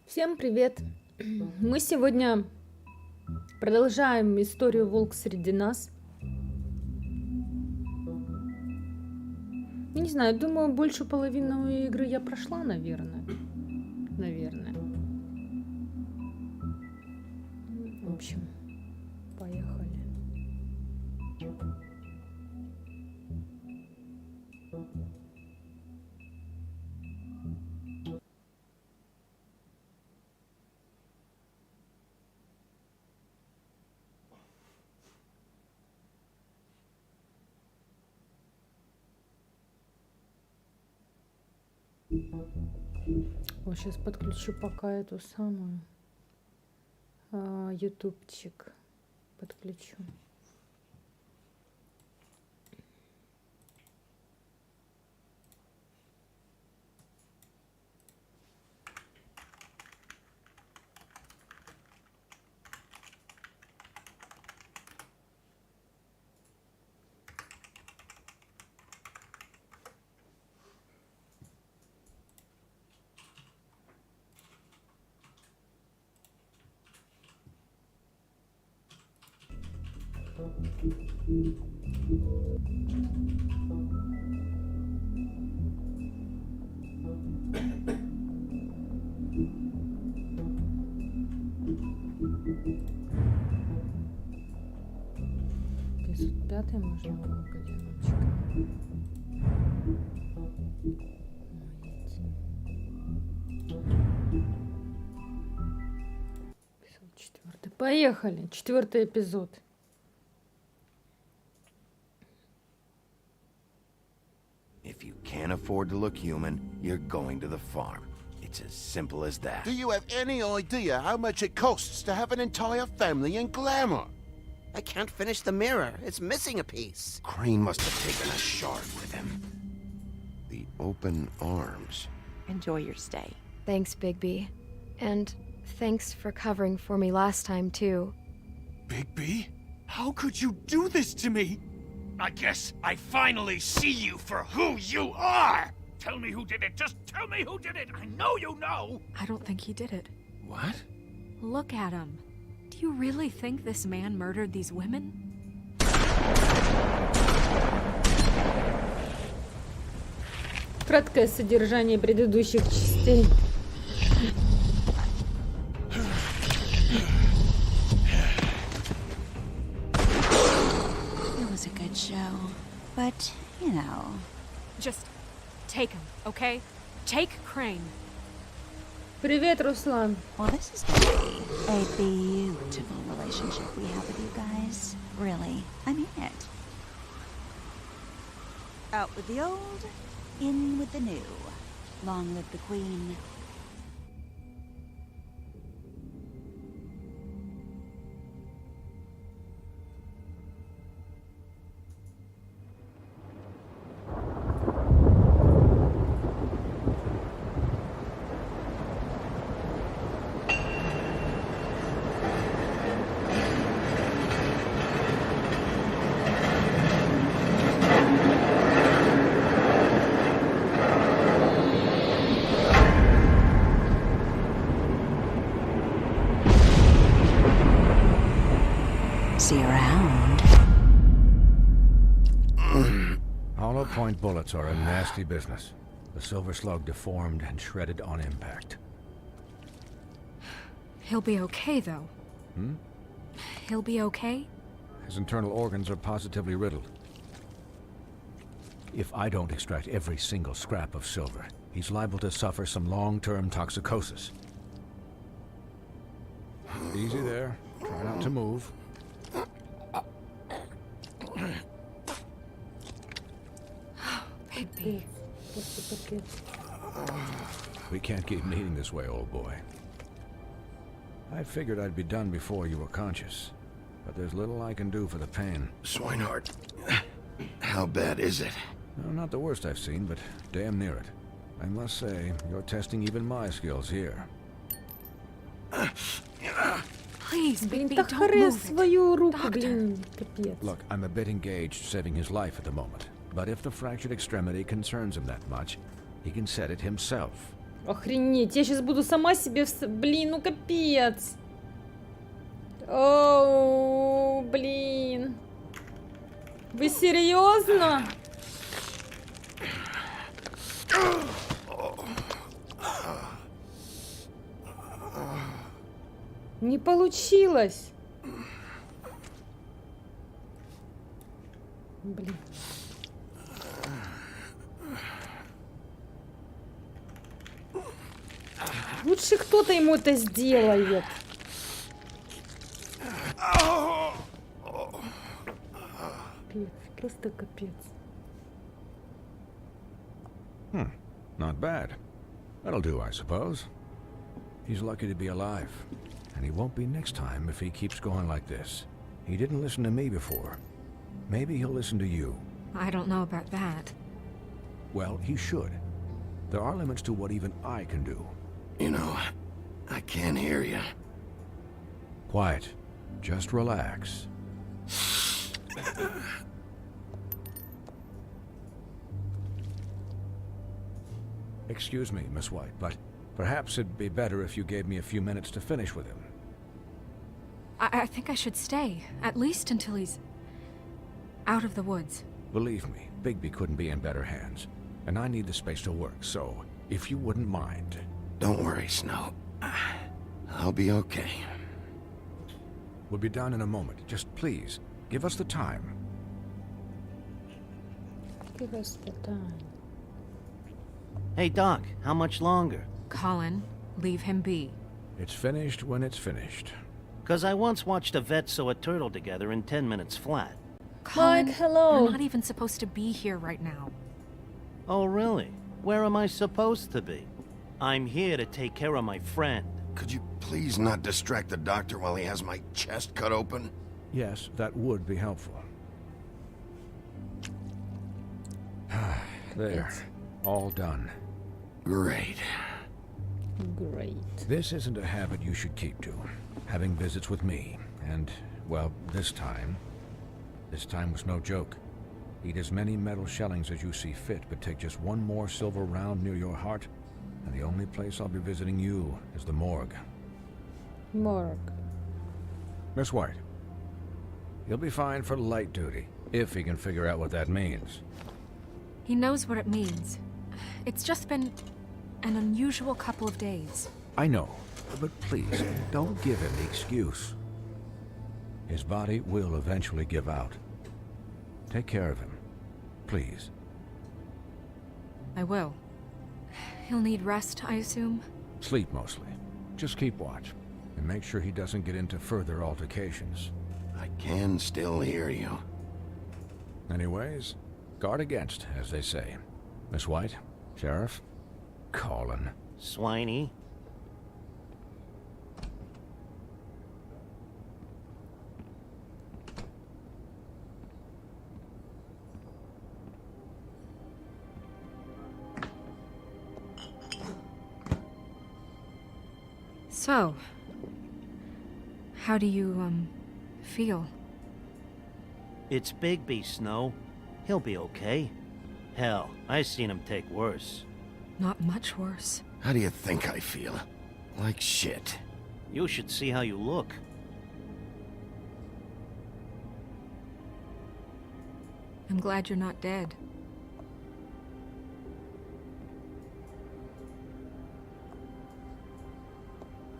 Всем привет! Мы сегодня продолжаем историю «Волк среди нас». Не знаю, думаю, большую половину игры я прошла, наверное. В общем, поехали. Вот сейчас подключу пока эту самую ютубчик подключу. Пятый можно годиночек. Эпизод 4. Поехали. 4 эпизод. If you can't afford to look human, you're going to the farm. It's as simple as that. Do you have any idea how much it costs to have an entire family in glamour? I can't finish the mirror. It's missing a piece. Crane must have taken a shard with him. The open arms. Enjoy your stay. Thanks, Bigby. And thanks for covering for me last time, too. Bigby? How could you do this to me? I guess I finally see you for who you are! Tell me who did it! Just tell me who did it! I know you know! I don't think he did it. What? Look at him. Do you really think this man murdered these women? Краткое содержание предыдущих частей. It was a good show, but, you know... Just take him, okay? Take Crane. Привет, Руслан. Well, this is going to be a beautiful relationship we have with you guys. Really, I mean it. Out with the old, in with the new. Long live the Queen. See you around. Hollow point bullets are a nasty business. The silver slug deformed and shredded on impact. He'll be okay, though. He'll be okay? His internal organs are positively riddled. If I don't extract every single scrap of silver, he's liable to suffer some long-term toxicosis. Easy there. Try not to move. Bigby. We can't keep meeting this way, old boy. I figured I'd be done before you were conscious, but there's little I can do for the pain. Swinehart, how bad is it? No, not the worst I've seen, but damn near it. I must say, you're testing even my skills here. Please, Блин, Bigby, так don't харе move it. свою руку, Doctor. блин, капец. Look, I'm a bit engaged saving his life at the moment, but if the fractured extremity concerns him that much, he can set it himself. Охренеть, я сейчас буду сама себе... Блин, ну капец. Оу, блин. Вы серьезно? Не получилось. Блин. Лучше кто-то ему это сделает. Капец, просто капец. Not bad. That'll do, I suppose. He's lucky to be alive. And he won't be next time if he keeps going like this. He didn't listen to me before. Maybe he'll listen to you. I don't know about that. Well, he should. There are limits to what even I can do. You know, I can't hear you. Quiet. Just relax. Excuse me, Miss White, but perhaps it'd be better if you gave me a few minutes to finish with him. I think I should stay, at least until he's out of the woods. Believe me, Bigby couldn't be in better hands. And I need the space to work, so if you wouldn't mind. Don't worry, Snow. I'll be okay. We'll be done in a moment. Just please, give us the time. Give us the time. Hey, Doc, how much longer? Colin, leave him be. It's finished when it's finished. 'Cause I once watched a vet sew a turtle together in 10 minutes flat. Colin, Mike, hello. you're not even supposed to be here right now. Oh, really? Where am I supposed to be? I'm here to take care of my friend. Could you please not distract the doctor while he has my chest cut open? Yes, that would be helpful. There. All done. Great. Great. This isn't a habit you should keep to. Having visits with me. And, well, this time was no joke. Eat as many metal shellings as you see fit, but take just one more silver round near your heart, and the only place I'll be visiting you is the morgue. Morgue. Miss White, he'll be fine for light duty, if he can figure out what that means. He knows what it means. It's just been an unusual couple of days. I know, but please, don't give him the excuse. His body will eventually give out. Take care of him, please. I will. He'll need rest, I assume? Sleep mostly. Just keep watch, and make sure he doesn't get into further altercations. I can still hear you. Anyways, guard against, as they say. Miss White, Sheriff, Colin. Swiney. So, how do you, feel? It's Bigby, Snow. He'll be okay. Hell, I seen him take worse. Not much worse. How do you think I feel? Like shit. You should see how you look. I'm glad you're not dead.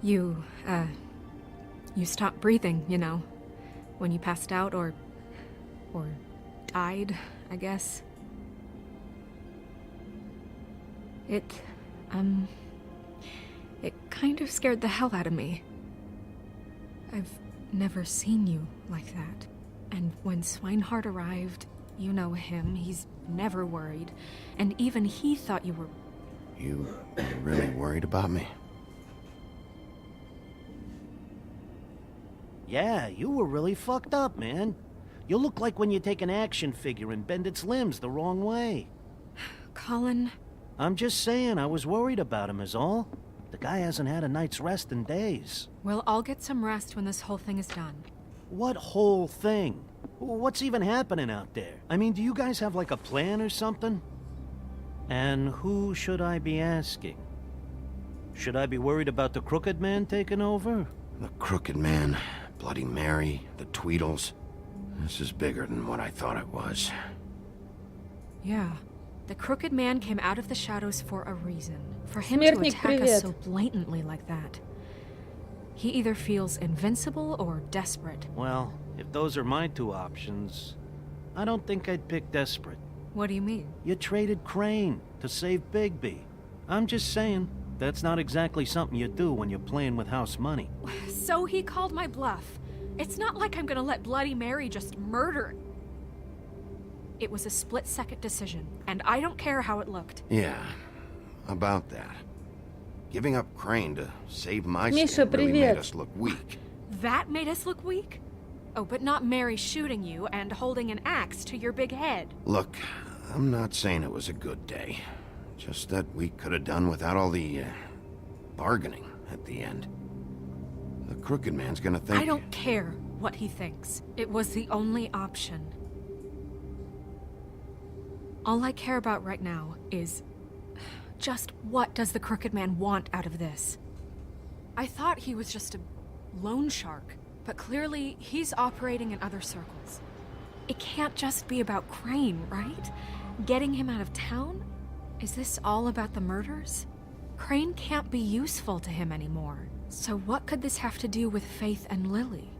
You stopped breathing, you know, when you passed out or died, I guess. It kind of scared the hell out of me. I've never seen you like that. And when Swinehart arrived, you know him, he's never worried. And even he thought you were... You really worried about me? Yeah, you were really fucked up, man. You look like when you take an action figure and bend its limbs the wrong way. Colin... I'm just saying, I was worried about him is all. The guy hasn't had a night's rest in days. Well, I'll get some rest when this whole thing is done. What whole thing? What's even happening out there? I mean, do you guys have like a plan or something? And who should I be asking? Should I be worried about the crooked man taking over? The Crooked Man, Bloody Mary, the Tweedles. This is bigger than what I thought it was. Yeah. The crooked man came out of the shadows for a reason. For him to Смертник, attack привет. us so blatantly like that. He either feels invincible or desperate. Well, if those are my two options, I don't think I'd pick desperate. What do you mean? You traded Crane to save Bigby. I'm just saying, that's not exactly something you do when you're playing with house money. So he called my bluff. It's not like I'm gonna let Bloody Mary just murder. It was a split-second decision, and I don't care how it looked. Yeah, about that. Giving up Crane to save my Миша, skin really made привет. us look weak. That made us look weak? Oh, but not Mary shooting you and holding an axe to your big head. Look, I'm not saying it was a good day. Just that we could have done without all the, bargaining at the end. The Crooked Man's gonna think... I don't care what he thinks. It was the only option. All I care about right now is... just what does the Crooked Man want out of this? I thought he was just a loan shark, but clearly he's operating in other circles. It can't just be about Crane, right? Getting him out of town? Is this all about the murders? Crane can't be useful to him anymore. So what could this have to do with Faith and Lily?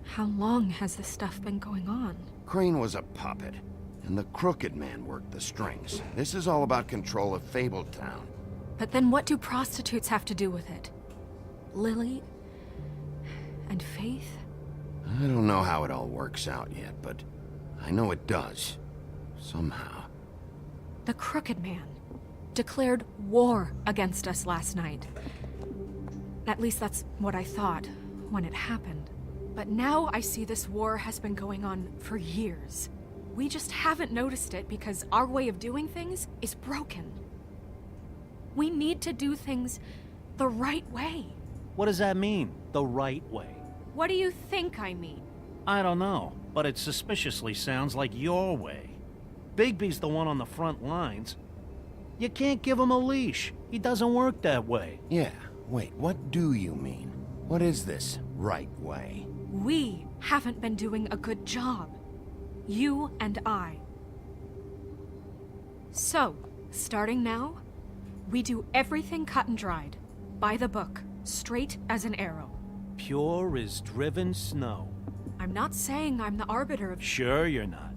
How long has this stuff been going on? Crane was a puppet, and the Crooked Man worked the strings. This is all about control of Fabletown. But then what do prostitutes have to do with it? Lily? And Faith? I don't know how it all works out yet, but I know it does. Somehow. The Crooked Man declared war against us last night. At least that's what I thought when it happened. But now I see this war has been going on for years. We just haven't noticed it because our way of doing things is broken. We need to do things the right way. What does that mean, the right way? What do you think I mean? I don't know, but it suspiciously sounds like your way. Bigby's the one on the front lines. You can't give him a leash. He doesn't work that way. Yeah, wait, what do you mean? What is this right way? We haven't been doing a good job. You and I. So, starting now, we do everything cut and dried. By the book, straight as an arrow. Pure as driven snow. I'm not saying I'm the arbiter of... Sure you're not.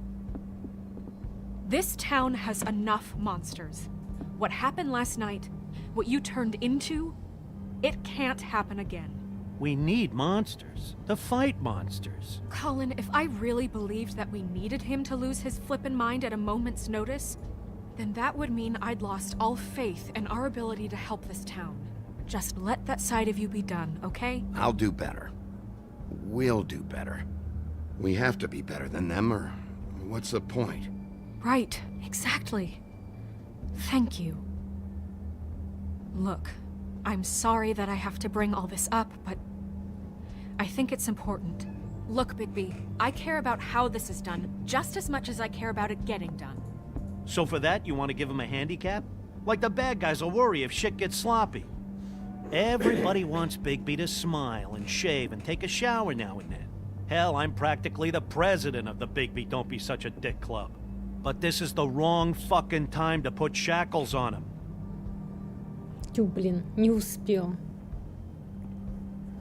This town has enough monsters. What happened last night, what you turned into, it can't happen again. We need monsters to fight monsters. Colin, if I really believed that we needed him to lose his flippin' mind at a moment's notice, then that would mean I'd lost all faith in our ability to help this town. Just let that side of you be done, okay? I'll do better. We'll do better. We have to be better than them, or what's the point? Right, exactly. Thank you. Look, I'm sorry that I have to bring all this up, but I think it's important. Look, Bigby, I care about how this is done just as much as I care about it getting done. So for that, you want to give him a handicap? Like the bad guys will worry if shit gets sloppy. Everybody wants Bigby to smile and shave and take a shower now and then. Hell, I'm practically the president of the Bigby Don't Be Such a Dick Club. But this is the wrong fucking time to put shackles on him. Тю, блин, не успел.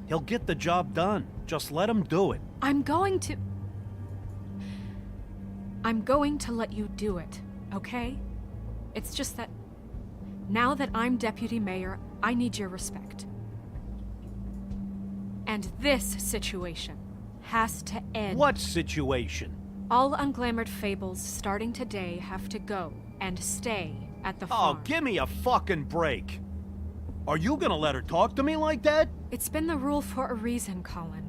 He'll get the job done. Just let him do it. I'm going to let you do it, okay? It's just that now that I'm deputy mayor, I need your respect. And this situation has to end. What situation? All unglamored fables starting today have to go and stay at the Oh, farm. give me a fucking break. Are you gonna let her talk to me like that? It's been the rule for a reason, Colin.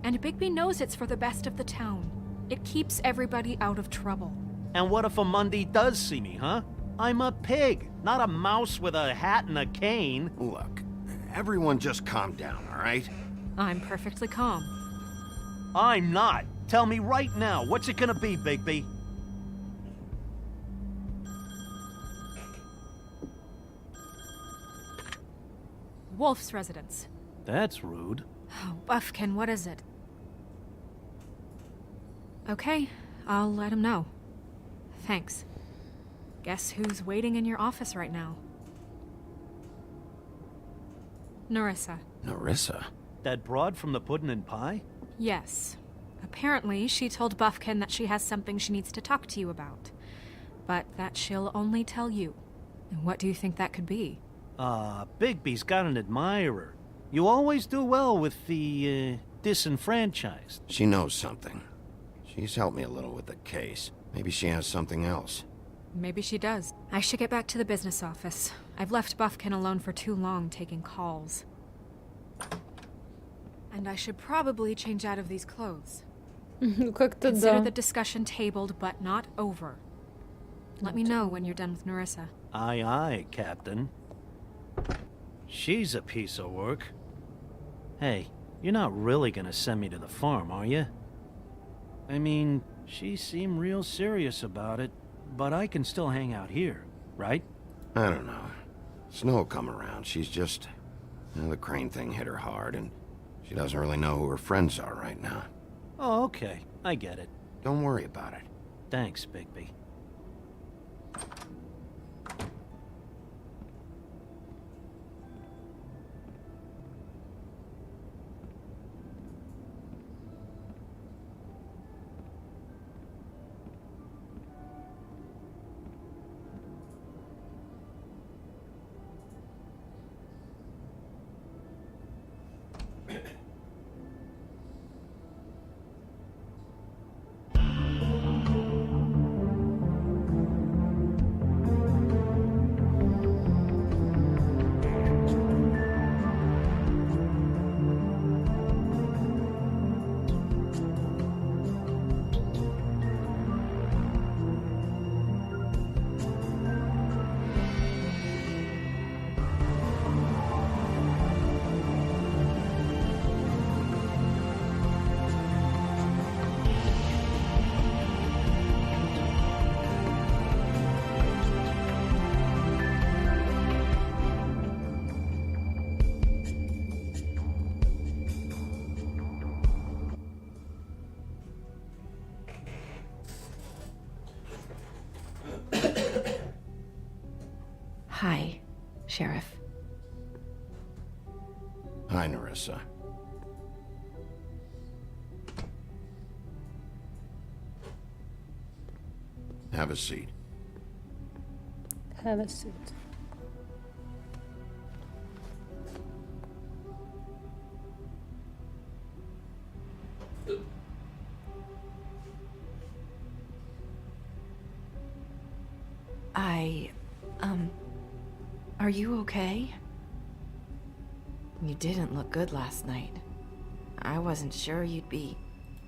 And Bigby knows it's for the best of the town. It keeps everybody out of trouble. And what if a Monday does see me, huh? I'm a pig, not a mouse with a hat and a cane. Look, everyone just calm down, all right? I'm perfectly calm. I'm not. Tell me right now, what's it gonna be, Bigby? Wolf's residence. That's rude. Oh, Buffkin, what is it? Okay, I'll let him know. Thanks. Guess who's waiting in your office right now? Narissa. Narissa? That broad from the puddin' and pie? Yes. Apparently, she told Buffkin that she has something she needs to talk to you about. But that she'll only tell you. And what do you think that could be? Bigby's got an admirer. You always do well with the, disenfranchised. She knows something. She's helped me a little with the case. Maybe she has something else. Maybe she does. I should get back to the business office. I've left Buffkin alone for too long taking calls. And I should probably change out of these clothes. Ну, как-то Consider да. the discussion tabled, but not over. Let me know when you're done with Narissa. Aye, aye, Captain. She's a piece of work. Hey, you're not really gonna send me to the farm, are you? I mean, she seemed real serious about it, but I can still hang out here, right? I don't know. Snow will come around. She's just... the crane thing hit her hard, and she doesn't really know who her friends are right now. Oh, okay. I get it. Don't worry about it. Thanks, Bigby. Hi, Sheriff. Hi, Narissa. Have a seat. Have a seat. Are you okay? You didn't look good last night. I wasn't sure you'd be...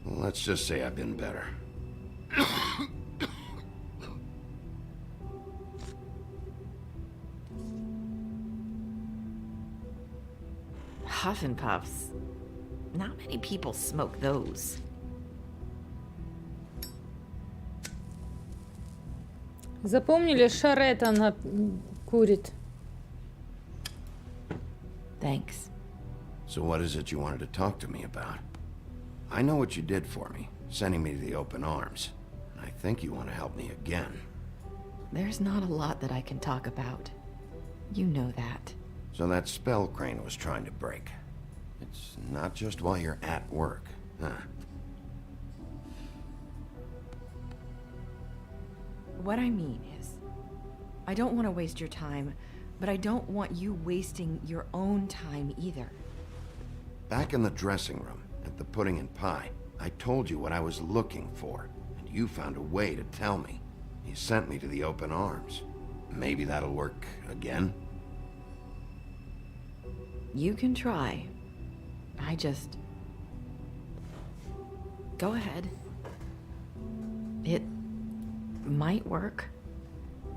Well, let's just say I've been better. Huff and puffs. Not many people smoke those. Запомнили, Шарет она курит. Thanks. So what is it you wanted to talk to me about? I know what you did for me, sending me to the open arms. And I think you want to help me again. There's not a lot that I can talk about. You know that. So that spell Crane was trying to break. It's not just while you're at work, huh? What I mean is, I don't want to waste your time, but I don't want you wasting your own time either. Back in the dressing room, at the pudding and pie, I told you what I was looking for, and you found a way to tell me. You sent me to the open arms. Maybe that'll work again? You can try. I just... Go ahead. It might work.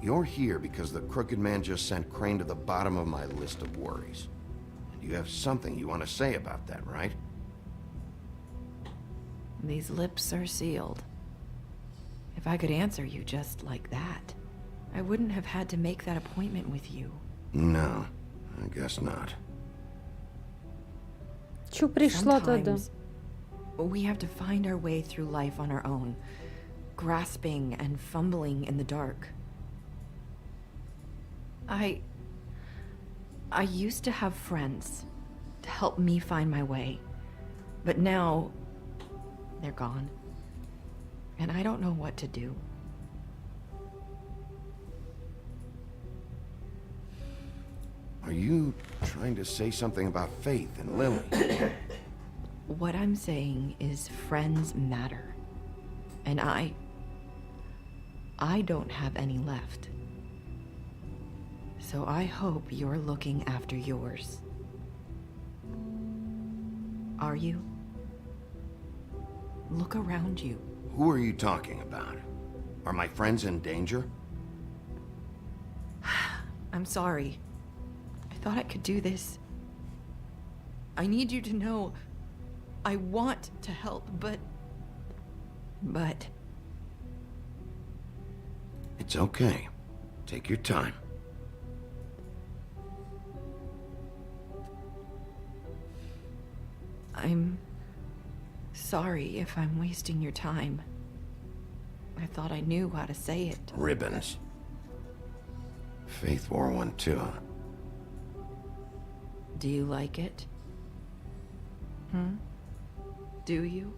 You're here because the crooked man just sent Crane to the bottom of my list of worries. And you have something you want to say about that, right? These lips are sealed. If I could answer you just like that, I wouldn't have had to make that appointment with you. No, I guess not. Чё пришла тогда? Sometimes we have to find our way through life on our own, grasping and fumbling in the dark. I used to have friends to help me find my way, but now they're gone, and I don't know what to do. Are you trying to say something about Faith and Lily? What I'm saying is friends matter, and I don't have any left. So I hope you're looking after yours. Are you? Look around you. Who are you talking about? Are my friends in danger? I'm sorry. I thought I could do this. I need you to know I want to help, but... It's okay. Take your time. I'm sorry if I'm wasting your time. I thought I knew how to say it. Ribbons. Faith wore one too. Do you like it? Do you?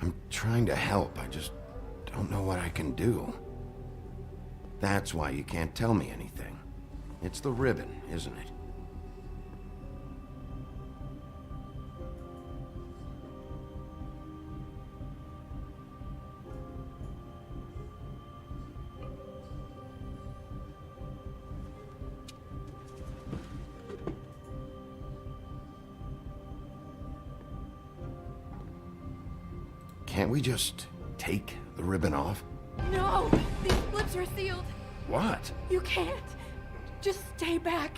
I'm trying to help. I just don't know what I can do. That's why you can't tell me anything. It's the ribbon, isn't it? Can't we just take the ribbon off? No! These lips are sealed! What? You can't! Just stay back!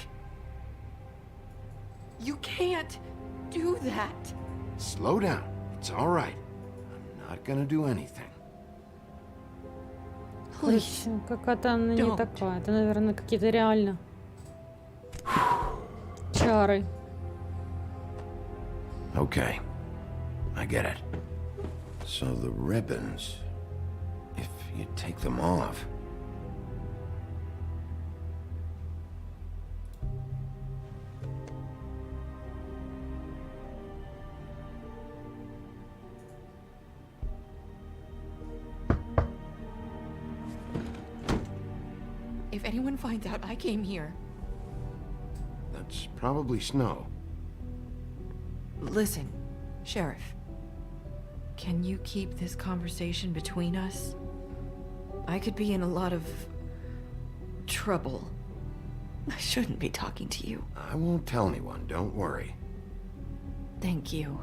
You can't do that! Slow down. It's all right. I'm not gonna do anything. Please. Короче, какая-то она не Don't. такая. Это, наверное, какие-то реально чары. Okay. I get it. So the ribbons, if you take them off... If anyone finds out I came here, That's probably snow. listen, Sheriff. Can you keep this conversation between us? I could be in a lot of trouble. I shouldn't be talking to you. I won't tell anyone, don't worry. Thank you.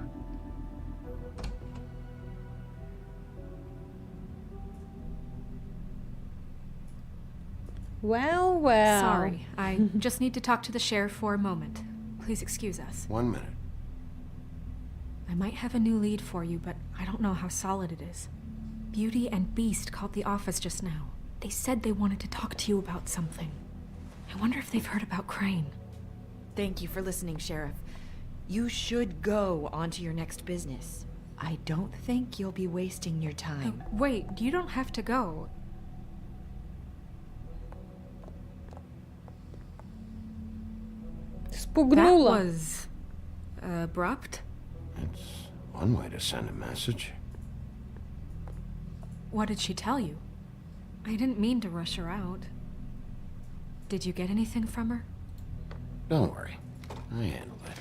Well, well. Sorry, I just need to talk to the sheriff for a moment. Please excuse us. 1 minute. I might have a new lead for you, but I don't know how solid it is. Beauty and Beast called the office just now. They said they wanted to talk to you about something. I wonder if they've heard about Crane. Thank you for listening, Sheriff. You should go on to your next business. I don't think you'll be wasting your time. Wait, you don't have to go. That Спугнула. was abrupt. It's one way to send a message. What did she tell you? I didn't mean to rush her out. Did you get anything from her? Don't worry. I handled it.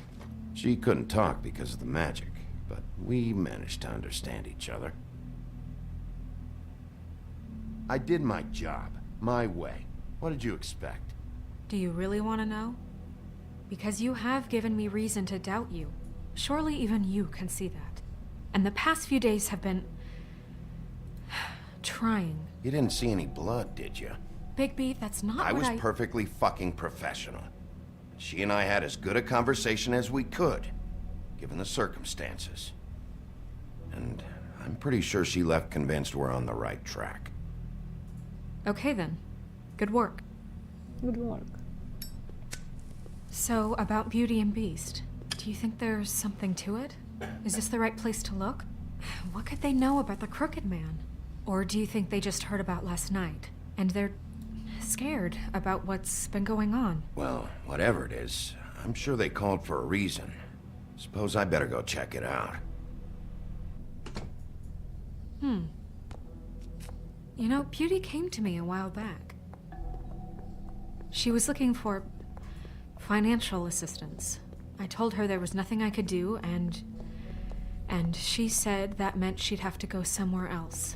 She couldn't talk because of the magic, but we managed to understand each other. I did my job, my way. What did you expect? Do you really want to know? Because you have given me reason to doubt you. Surely even you can see that. And the past few days have been... trying. You didn't see any blood, did you? Bigby, that's not I what was perfectly fucking professional. She and I had as good a conversation as we could, given the circumstances. And I'm pretty sure she left convinced we're on the right track. Okay then. Good work. Good work. So, about Beauty and Beast. Do you think there's something to it? Is this the right place to look? What could they know about the Crooked Man? Or do you think they just heard about last night, and they're scared about what's been going on? Well, whatever it is, I'm sure they called for a reason. Suppose I better go check it out. You know, Beauty came to me a while back. She was looking for financial assistance. I told her there was nothing I could do, and she said that meant she'd have to go somewhere else.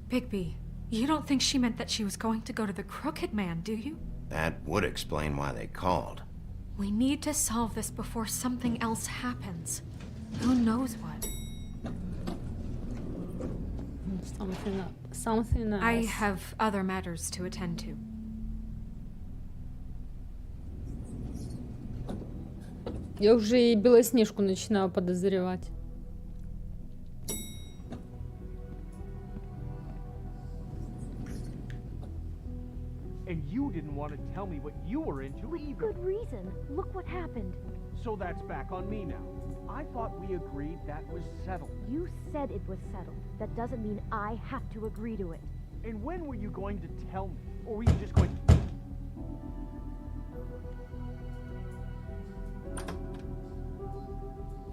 Bigby, you don't think she meant that she was going to go to the Crooked Man, do you? That would explain why they called. We need to solve this before something else happens. Who knows what? Something else. I have other matters to attend to. Я уже и Белоснежку начинаю подозревать. And you didn't want to tell me what you were into either. Good reason. Look what happened. So that's back on me now. I thought we agreed that was settled. You said it was settled. That doesn't mean I have to agree to it. And when were you going to tell me? Or were you just going to...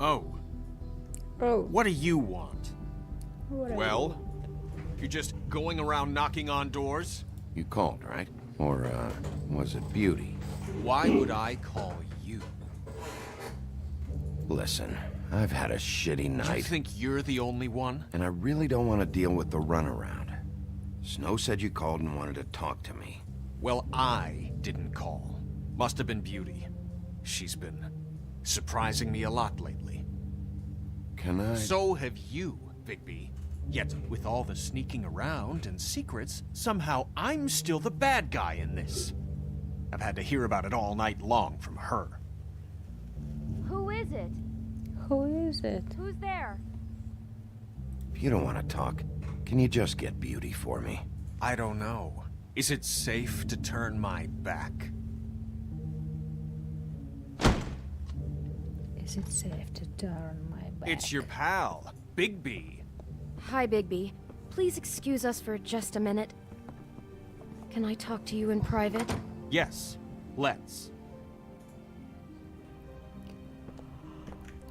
Oh, Oh, what do you want? whatever. Well, you're just going around knocking on doors? You called, right? Or, was it Beauty? Why would I call you? Listen, I've had a shitty You night, think you're the only one? and I really don't want to deal with the runaround. Snow said you called and wanted to talk to me. Well, I didn't call. Must have been Beauty. She's been surprising me a lot lately. Can I... So have you, Bigby. Yet, with all the sneaking around and secrets, somehow I'm still the bad guy in this. I've had to hear about it all night long from her. Who is it? Who is it? Who's there? If you don't want to talk, can you just get Beauty for me? I don't know. Is it safe to turn my back? Is it safe to turn my back? It's your pal, Bigby. Hi, Bigby. Please excuse us for just a minute. Can I talk to you in private? Yes, let's.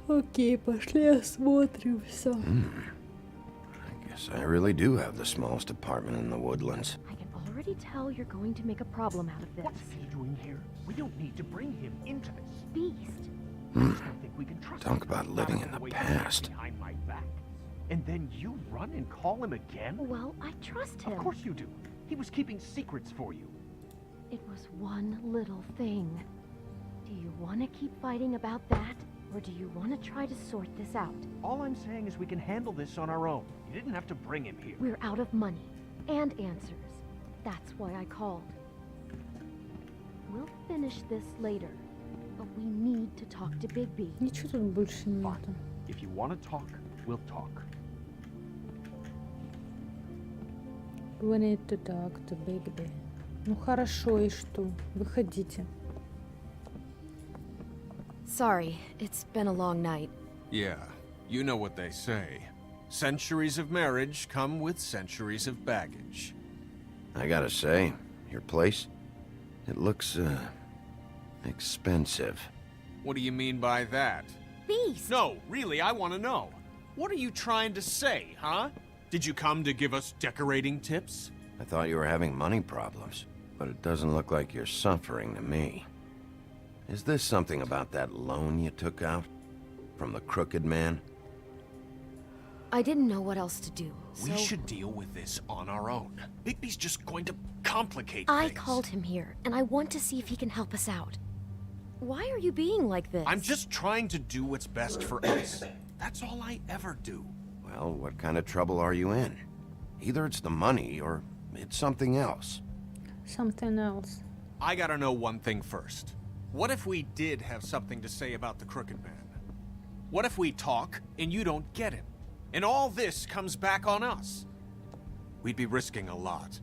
Окей, пошли осмотримся. I guess I really do have the smallest apartment in the woodlands. I can already tell you're going to make a problem out of this. What's he doing here? We don't need to bring him into this. Beast. I just don't think we can trust Talk him. about living in Not the way past. Behind my back. And then you run and call him again? Well, I trust him. Of course you do. He was keeping secrets for you. It was one little thing. Do you want to keep fighting about that? Or do you want to try to sort this out? All I'm saying is we can handle this on our own. You didn't have to bring him here. We're out of money and answers. That's why I called. We'll finish this later, but we need to talk to Bigby. Ничего тут больше нету. If you want to talk, we'll talk. We need to talk to Bigby. Ну хорошо, и что? Выходите. Sorry, it's been a long night. Yeah, you know what they say. Centuries of marriage come with centuries of baggage. I gotta say, your place, it looks, expensive. What do you mean by that? Beast! No, really, I want to know. What are you trying to say, huh? Did you come to give us decorating tips? I thought you were having money problems, but it doesn't look like you're suffering to me. Is this something about that loan you took out? From the Crooked Man? I didn't know what else to do, so... We should deal with this on our own. Bigby's just going to complicate I things. called him here, and I want to see if he can help us out. Why are you being like this? I'm just trying to do what's best for us. That's all I ever do. Well, what kind of trouble are you in? Either it's the money, or it's something else. Something else. I gotta know one thing first. What if we did have something to say about the Crooked Man? What if we talk, and you don't get him? And all this comes back on us? We'd be risking a lot.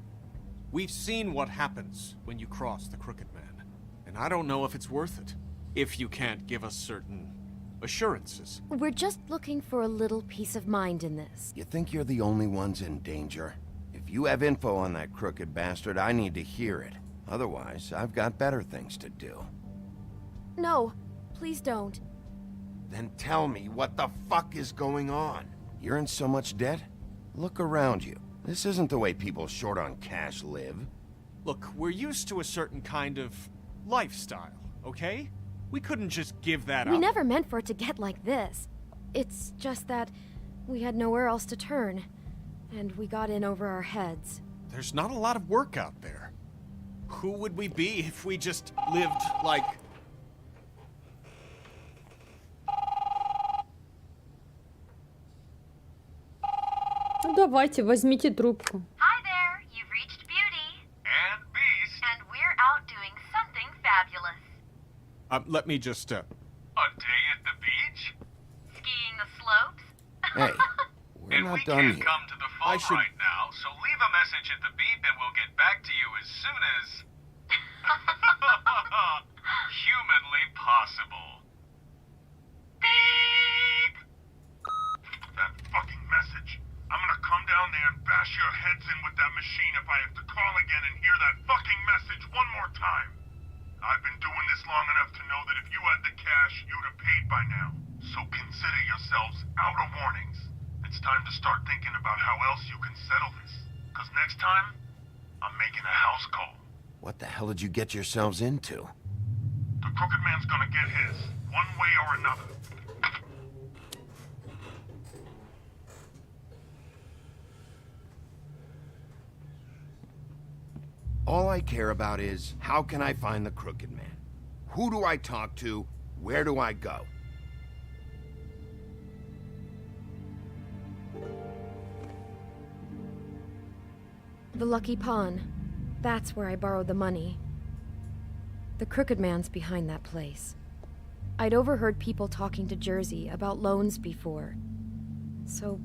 We've seen what happens when you cross the Crooked Man. And I don't know if it's worth it. if you can't give us certain assurances. We're just looking for a little peace of mind in this. You think you're the only ones in danger? If you have info on that crooked bastard, I need to hear it. Otherwise, I've got better things to do. No, please don't. Then tell me what the fuck is going on? You're in so much debt? Look around you. This isn't the way people short on cash live. Look, we're used to a certain kind of lifestyle, okay? We couldn't just give that up. We never meant for it to get like this. It's just that we had nowhere else to turn, and we got in over our heads. There's not a lot of work out there. Who would we be if we just lived like... Ну давайте, возьмите трубку. Hi there, you've reached Beauty. And Beast. And we're out doing something fabulous. let me just, A day at the beach? Skiing the slopes? Hey, we're not done yet. Come to the phone right now, so leave a message at the beep and we'll get back to you as soon as... humanly possible. Beep! That fucking message. I'm gonna come down there and bash your heads in with that machine if I have to call again and hear that fucking message one more time. I've been doing this long enough to know that if you had the cash, you'd have paid by now. So consider yourselves out of warnings. It's time to start thinking about how else you can settle this. Because next time, I'm making a house call. What the hell did you get yourselves into? The crooked man's gonna get his, one way or another. All I care about is, how can I find the crooked man? Who do I talk to? Where do I go? The Lucky Pawn. That's where I borrowed the money. The crooked man's behind that place. I'd overheard people talking to Jersey about loans before. So,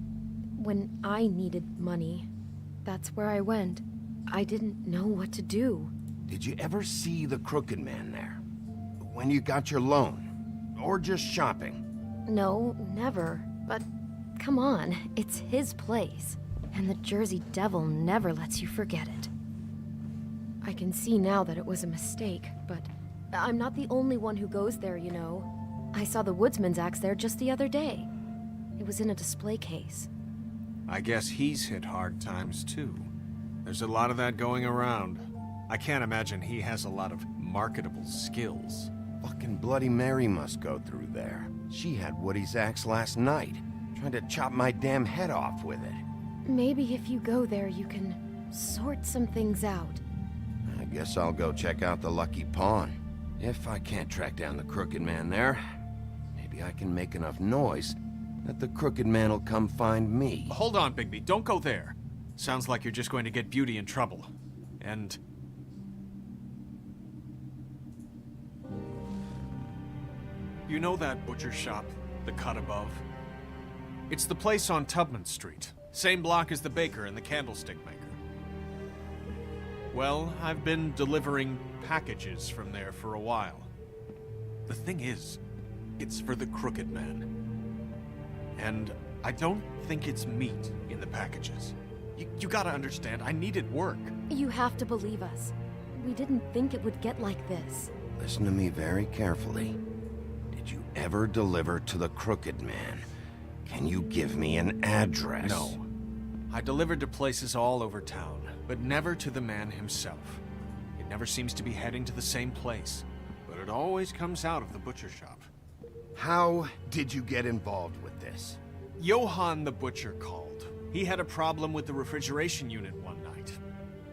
when I needed money, that's where I went. I didn't know what to do. Did you ever see the crooked man there? When you got your loan? Or just shopping? No, never. But come on, it's his place. And the Jersey Devil never lets you forget it. I can see now that it was a mistake, but I'm not the only one who goes there, you know. I saw the woodsman's axe there just the other day. It was in a display case. I guess he's hit hard times too. There's a lot of that going around. I can't imagine he has a lot of marketable skills. Fucking Bloody Mary must go through there. She had Woody's axe last night, trying to chop my damn head off with it. Maybe if you go there, you can sort some things out. I guess I'll go check out the Lucky Pawn. If I can't track down the crooked man there, maybe I can make enough noise that the crooked man will come find me. Hold on, Bigby. Don't go there. Sounds like you're just going to get Beauty in trouble. And... you know that butcher shop, the cut above? It's the place on Tubman Street. Same block as the baker and the candlestick maker. Well, I've been delivering packages from there for a while. The thing is, it's for the crooked man. And I don't think it's meat in the packages. You gotta understand, I needed work. You have to believe us. We didn't think it would get like this. Listen to me very carefully. Did you ever deliver to the crooked man? Can you give me an address? No. I delivered to places all over town, but never to the man himself. It never seems to be heading to the same place, but it always comes out of the butcher shop. How did you get involved with this? Johann the butcher called. He had a problem with the refrigeration unit one night.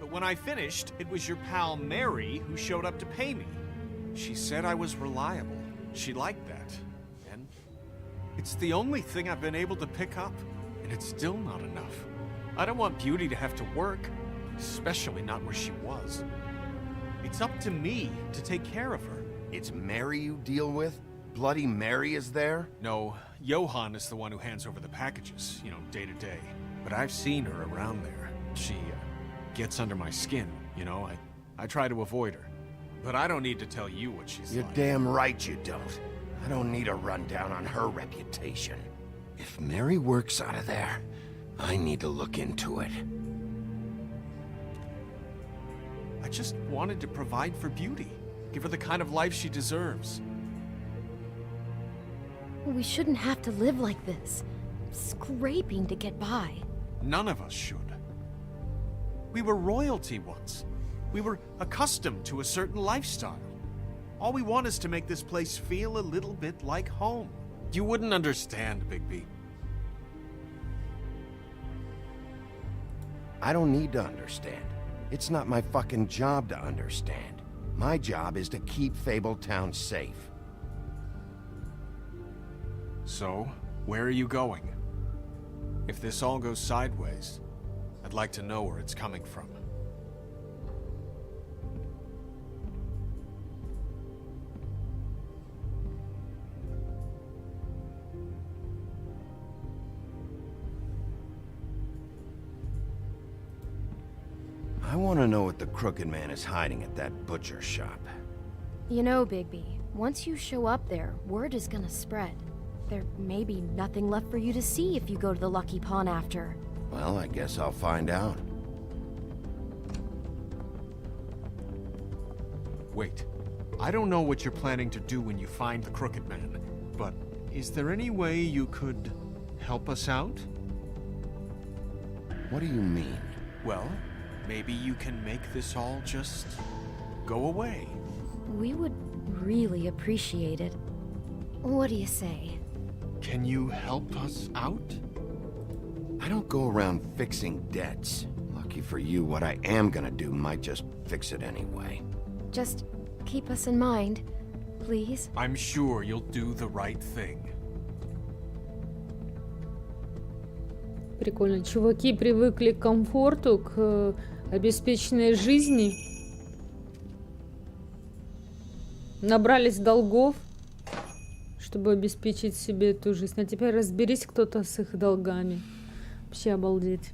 But when I finished, it was your pal Mary who showed up to pay me. She said I was reliable. She liked that. And it's the only thing I've been able to pick up, and it's still not enough. I don't want Beauty to have to work, especially not where she was. It's up to me to take care of her. It's Mary you deal with? Bloody Mary is there? No, Johann is the one who hands over the packages, you know, day to day. But I've seen her around there. She gets under my skin, you know. I try to avoid her. But I don't need to tell you what she's You're like. damn right you don't. I don't need a rundown on her reputation. If Mary works out of there, I need to look into it. I just wanted to provide for Beauty. Give her the kind of life she deserves. We shouldn't have to live like this, scraping to get by. None of us should. We were royalty once. We were accustomed to a certain lifestyle. All we want is to make this place feel a little bit like home. You wouldn't understand, Bigby. I don't need to understand. It's not my fucking job to understand. My job is to keep Fabletown safe. So, where are you going? If this all goes sideways, I'd like to know where it's coming from. I want to know what the Crooked Man is hiding at that butcher shop. You know, Bigby, once you show up there, word is gonna spread. There may be nothing left for you to see if you go to the Lucky Pawn after. Well, I guess I'll find out. Wait, I don't know what you're planning to do when you find the Crooked Man, but is there any way you could help us out? What do you mean? Well, maybe you can make this all just go away. We would really appreciate it. What do you say? Can you help us out? I don't go around fixing debts. Lucky for you, what I am gonna do might just fix it anyway. Just keep us in mind, please. I'm sure you'll do the right thing. Прикольно. Чуваки привыкли к комфорту, к обеспеченной жизни. Набрались долгов, чтобы обеспечить себе эту жизнь. А теперь разберись кто-то с их долгами. Вообще обалдеть.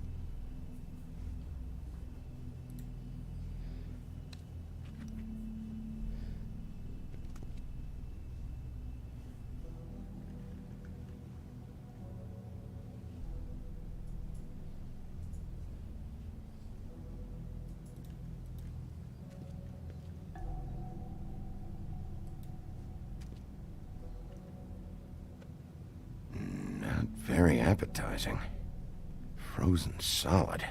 Very appetizing. Frozen solid.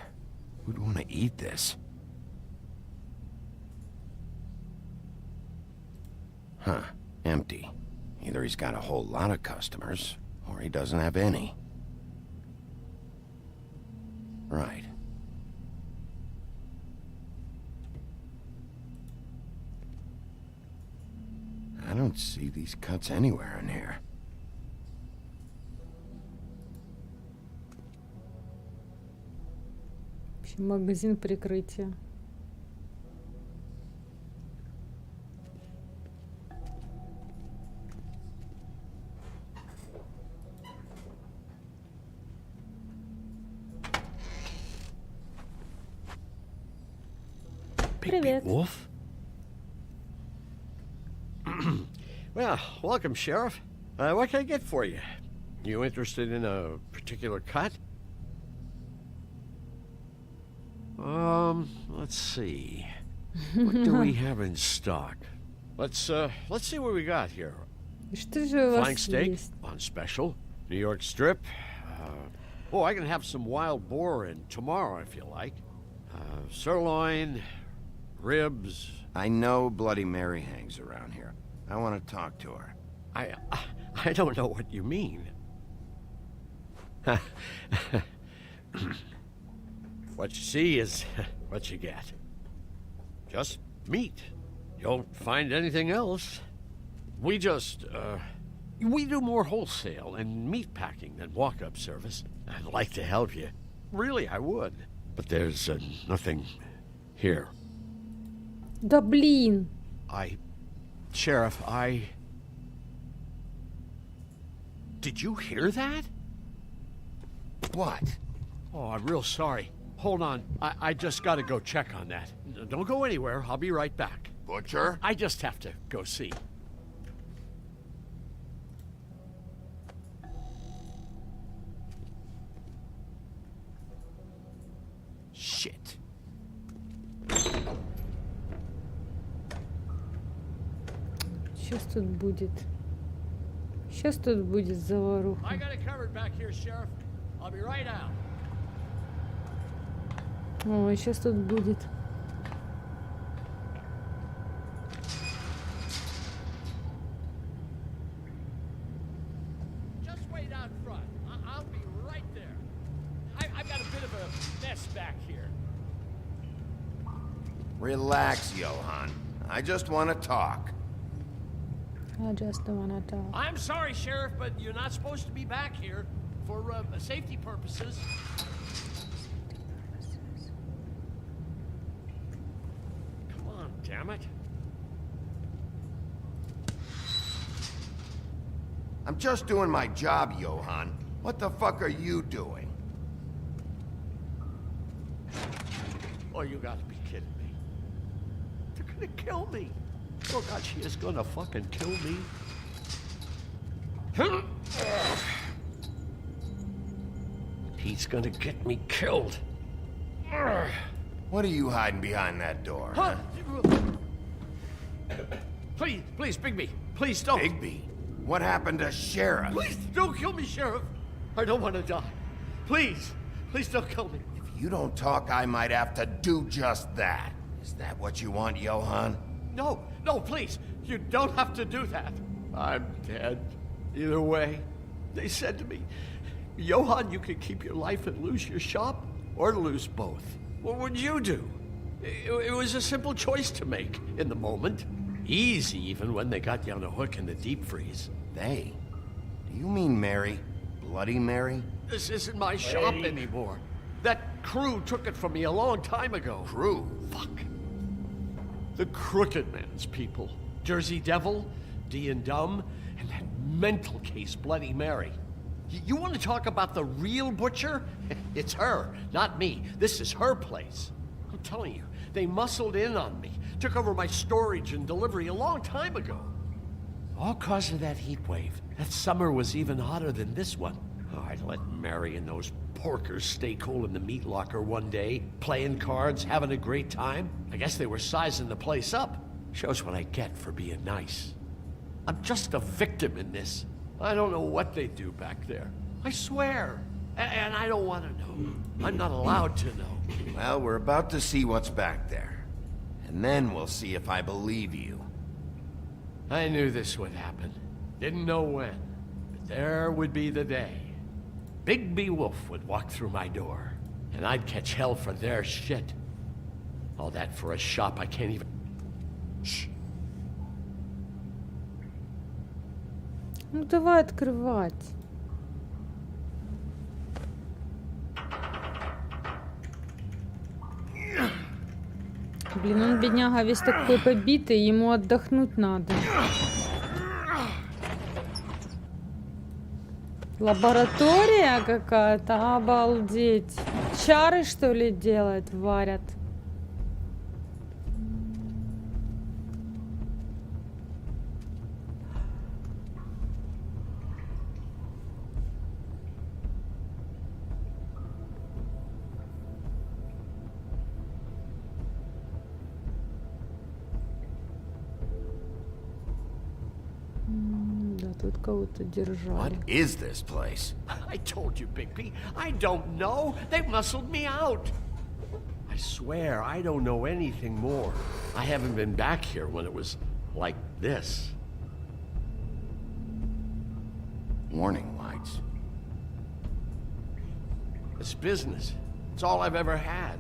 Who'd want to eat this? Huh. Empty. Either he's got a whole lot of customers, or he doesn't have any. Right. I don't see these cuts anywhere in here. Магазин прикрытия. Привет. Wolf? Well, welcome, Sheriff. What can I get for you? You interested in a particular cut? Let's see. What do we have in stock? Let's see what we got here. Что же у вас Flank steak есть? on special. New York strip. Oh, I can have some wild boar in tomorrow if you like. Sirloin, ribs. I know Bloody Mary hangs around here. I want to talk to her. I don't know what you mean. What you see is what you get. Just meat. You don't find anything else. We just, we do more wholesale and meat packing than walk-up service. I'd like to help you. Really, I would. But there's nothing here. Да блин. Sheriff, Did you hear that? What? Oh, I'm real sorry. Hold on. I just gotta go check on that. Don't go anywhere. I'll be right back. Butcher? I just have to go see. Shit. Сейчас тут будет. Сейчас тут будет заваруха. I got it covered back here, Sheriff. I'll be right out. Ой, сейчас тут будет. Just wait out front. I'll be right there. I've got a bit of a mess back here. Relax, Johann. I just want to talk. I just don't wanna talk. I'm sorry, Sheriff, but you're not supposed to be back here for safety purposes. Come on, damn it. I'm just doing my job, Johann. What the fuck are you doing? Oh, you gotta be kidding me. They're gonna kill me. Oh God, she is gonna fucking kill me. He's gonna get me killed. What are you hiding behind that door? Huh? Please, please, Bigby, please don't. Bigby? What happened to Sheriff? Please don't kill me, Sheriff. I don't want to die. Please, please don't kill me. If you don't talk, I might have to do just that. Is that what you want, Johann? No, no, please. You don't have to do that. I'm dead. Either way. They said to me, Johann, you could keep your life and lose your shop, or lose both. What would you do? It was a simple choice to make in the moment. Easy, even when they got you on a hook in the deep freeze. They? Do you mean Mary? Bloody Mary? This isn't my shop anymore. That crew took it from me a long time ago. Crew? Fuck. The Crooked Man's people. Jersey Devil, D and Dumb, and that mental case Bloody Mary. You want to talk about the real butcher? It's her, not me. This is her place. I'm telling you, they muscled in on me, took over my storage and delivery a long time ago. All cause of that heat wave. That summer was even hotter than this one. Oh, I'd let Mary and those porkers stay cool in the meat locker one day, playing cards, having a great time. I guess they were sizing the place up. Shows what I get for being nice. I'm just a victim in this. I don't know what they do back there. I swear. And I don't want to know. I'm not allowed to know. Well, we're about to see what's back there. And then we'll see if I believe you. I knew this would happen. Didn't know when. But there would be the day. Bigby Wolf would walk through my door. And I'd catch hell for their shit. All that for a shop I can't even... Shh. Ну давай открывать. Блин, он бедняга весь такой побитый, ему отдохнуть надо. Лаборатория какая-то, обалдеть. Чары, что ли, делают, варят? Тут кого-то держали. What is this place? I told you, Bigby. I don't know. They muscled me out. I swear, I don't know anything more. I haven't been back here when it was like this. Warning lights. It's business. It's all I've ever had.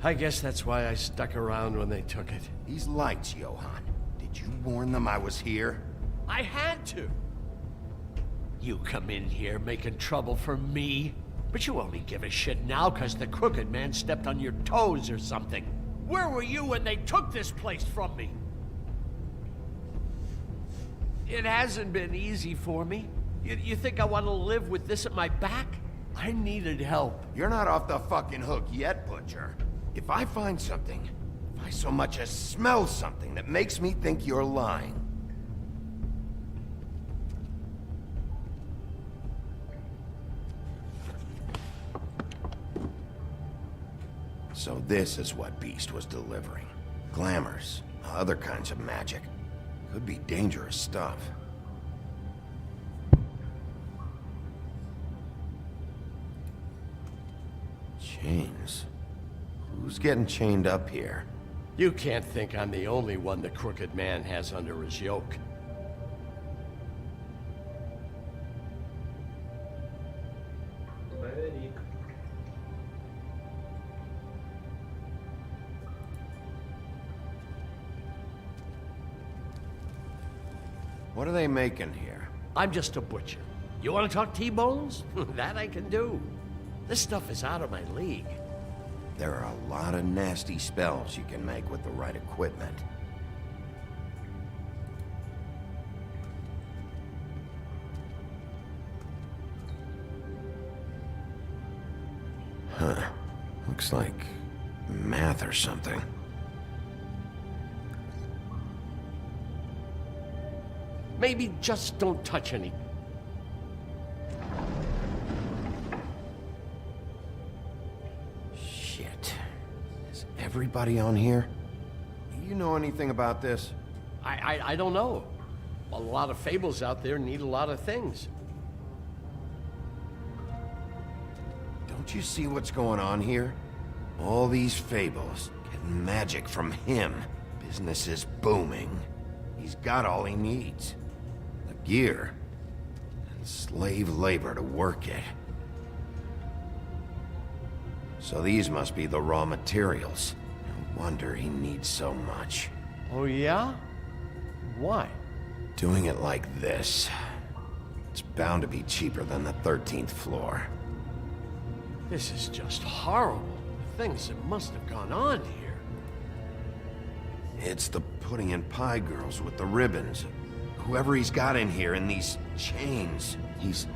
I guess that's why I stuck around when they took it. These lights, Johann. Did you warn them I was here? I had to. You come in here making trouble for me, but you only give a shit now because the Crooked Man stepped on your toes or something. Where were you when they took this place from me? It hasn't been easy for me. You think I want to live with this at my back? I needed help. You're not off the fucking hook yet, Butcher. If I find something, if I so much as smell something that makes me think you're lying. So this is what Beast was delivering. Glamours, other kinds of magic. Could be dangerous stuff. Chains? Who's getting chained up here? You can't think I'm the only one the Crooked Man has under his yoke. What are they making here? I'm just a butcher. You want to talk T-bones? That I can do. This stuff is out of my league. There are a lot of nasty spells you can make with the right equipment. Huh. Looks like math or something. Maybe just don't touch any. Shit. Is everybody on here? You know anything about this? I don't know. A lot of fables out there need a lot of things. Don't you see what's going on here? All these fables, getting magic from him. Business is booming. He's got all he needs. The gear, and slave labor to work it. So these must be the raw materials. No wonder he needs so much. Oh yeah? Why? Doing it like this. It's bound to be cheaper than the 13th floor. This is just horrible. The things that must have gone on here. It's the pudding and pie girls with the ribbons. Whoever he's got in here in these chains. He's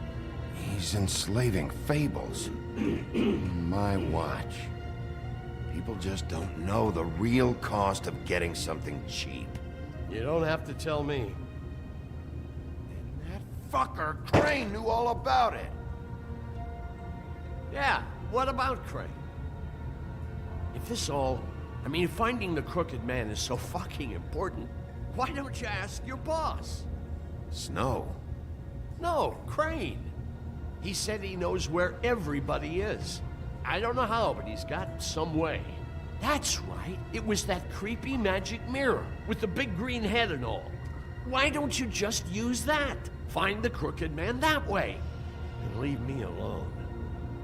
enslaving fables. My watch. People just don't know the real cost of getting something cheap. You don't have to tell me. That fucker Crane knew all about it. Yeah, what about Crane? If this all... finding the Crooked Man is so fucking important, why don't you ask your boss? Snow? No, Crane. He said he knows where everybody is. I don't know how, but he's got some way. That's right. It was that creepy magic mirror with the big green head and all. Why don't you just use that? Find the Crooked Man that way. And leave me alone.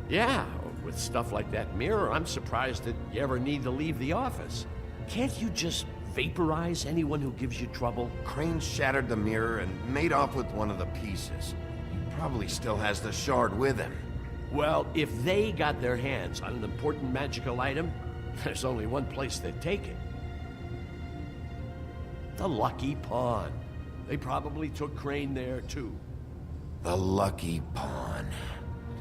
Yeah, with stuff like that mirror, I'm surprised that you ever need to leave the office. Can't you just vaporize anyone who gives you trouble? Crane shattered the mirror and made off with one of the pieces. He probably still has the shard with him. Well, if they got their hands on an important magical item, there's only one place they'd take it. The Lucky Pawn. They probably took Crane there, too. The Lucky Pawn.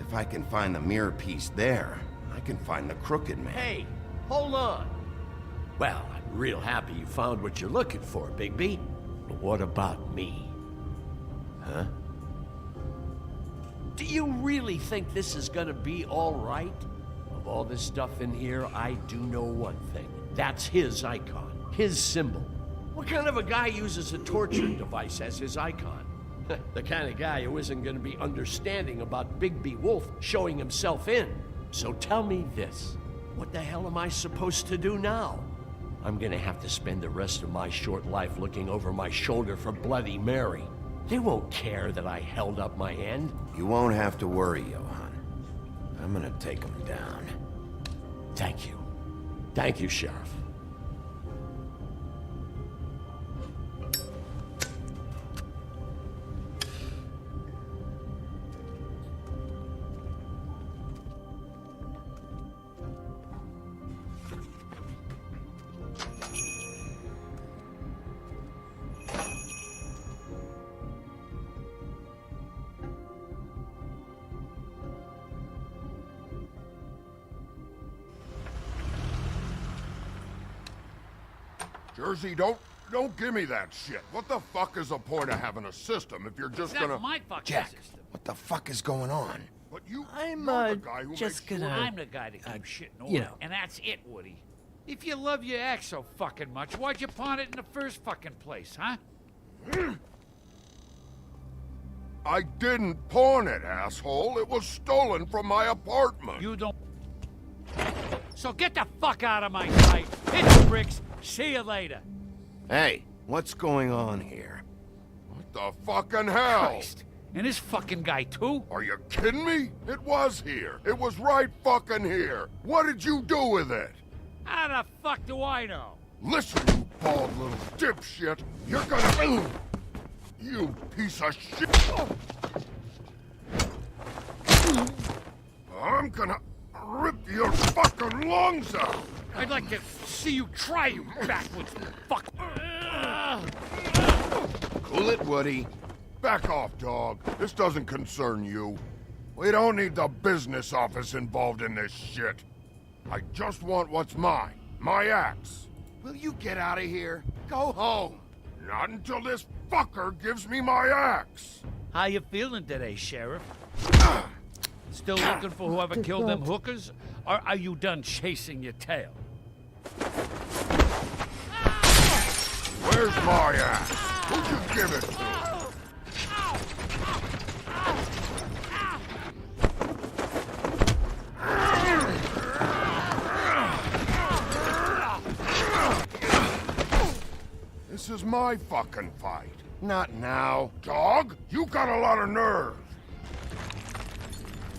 If I can find the mirror piece there, I can find the Crooked Man. Hey, hold on. Well, I'm real happy you found what you're looking for, Bigby. But what about me? Huh? Do you really think this is gonna be all right? Of all this stuff in here, I do know one thing. That's his icon, his symbol. What kind of a guy uses a torture device as his icon? The kind of guy who isn't gonna be understanding about Bigby Wolf showing himself in. So tell me this. What the hell am I supposed to do now? I'm gonna have to spend the rest of my short life looking over my shoulder for Bloody Mary. They won't care that I held up my end. You won't have to worry, Johan. I'm gonna take him down. Thank you. Thank you, Sheriff. Jersey, don't give me that shit. What the fuck is the point of having a system if you're just gonna... my fucking Jack, system. what the fuck is going on? But you... I'm, you're the guy who just makes gonna... I'm the guy that keeps shit in order. you know. And that's it, Woody. If you love your ex so fucking much, why'd you pawn it in the first fucking place, huh? I didn't pawn it, asshole. It was stolen from my apartment. You don't... So get the fuck out of my sight. Hit the bricks. See you later. Hey, what's going on here? What the fucking hell? Christ. And this fucking guy, too? Are you kidding me? It was here. It was right fucking here. What did you do with it? How the fuck do I know? Listen, you bald little dipshit. You're gonna... You piece of shit. I'm gonna rip your fucking lungs out. I'd like to see you try, you backwoods fuck. Cool it, Woody. Back off, dog. This doesn't concern you. We don't need the business office involved in this shit. I just want what's mine. My axe. Will you get out of here? Go home. Not until this fucker gives me my axe. How you feeling today, Sheriff? Still looking for whoever killed them hookers? Or are you done chasing your tail? Where's my axe? Who'd you give it to? This is my fucking fight. Not now. Dog, you got a lot of nerve.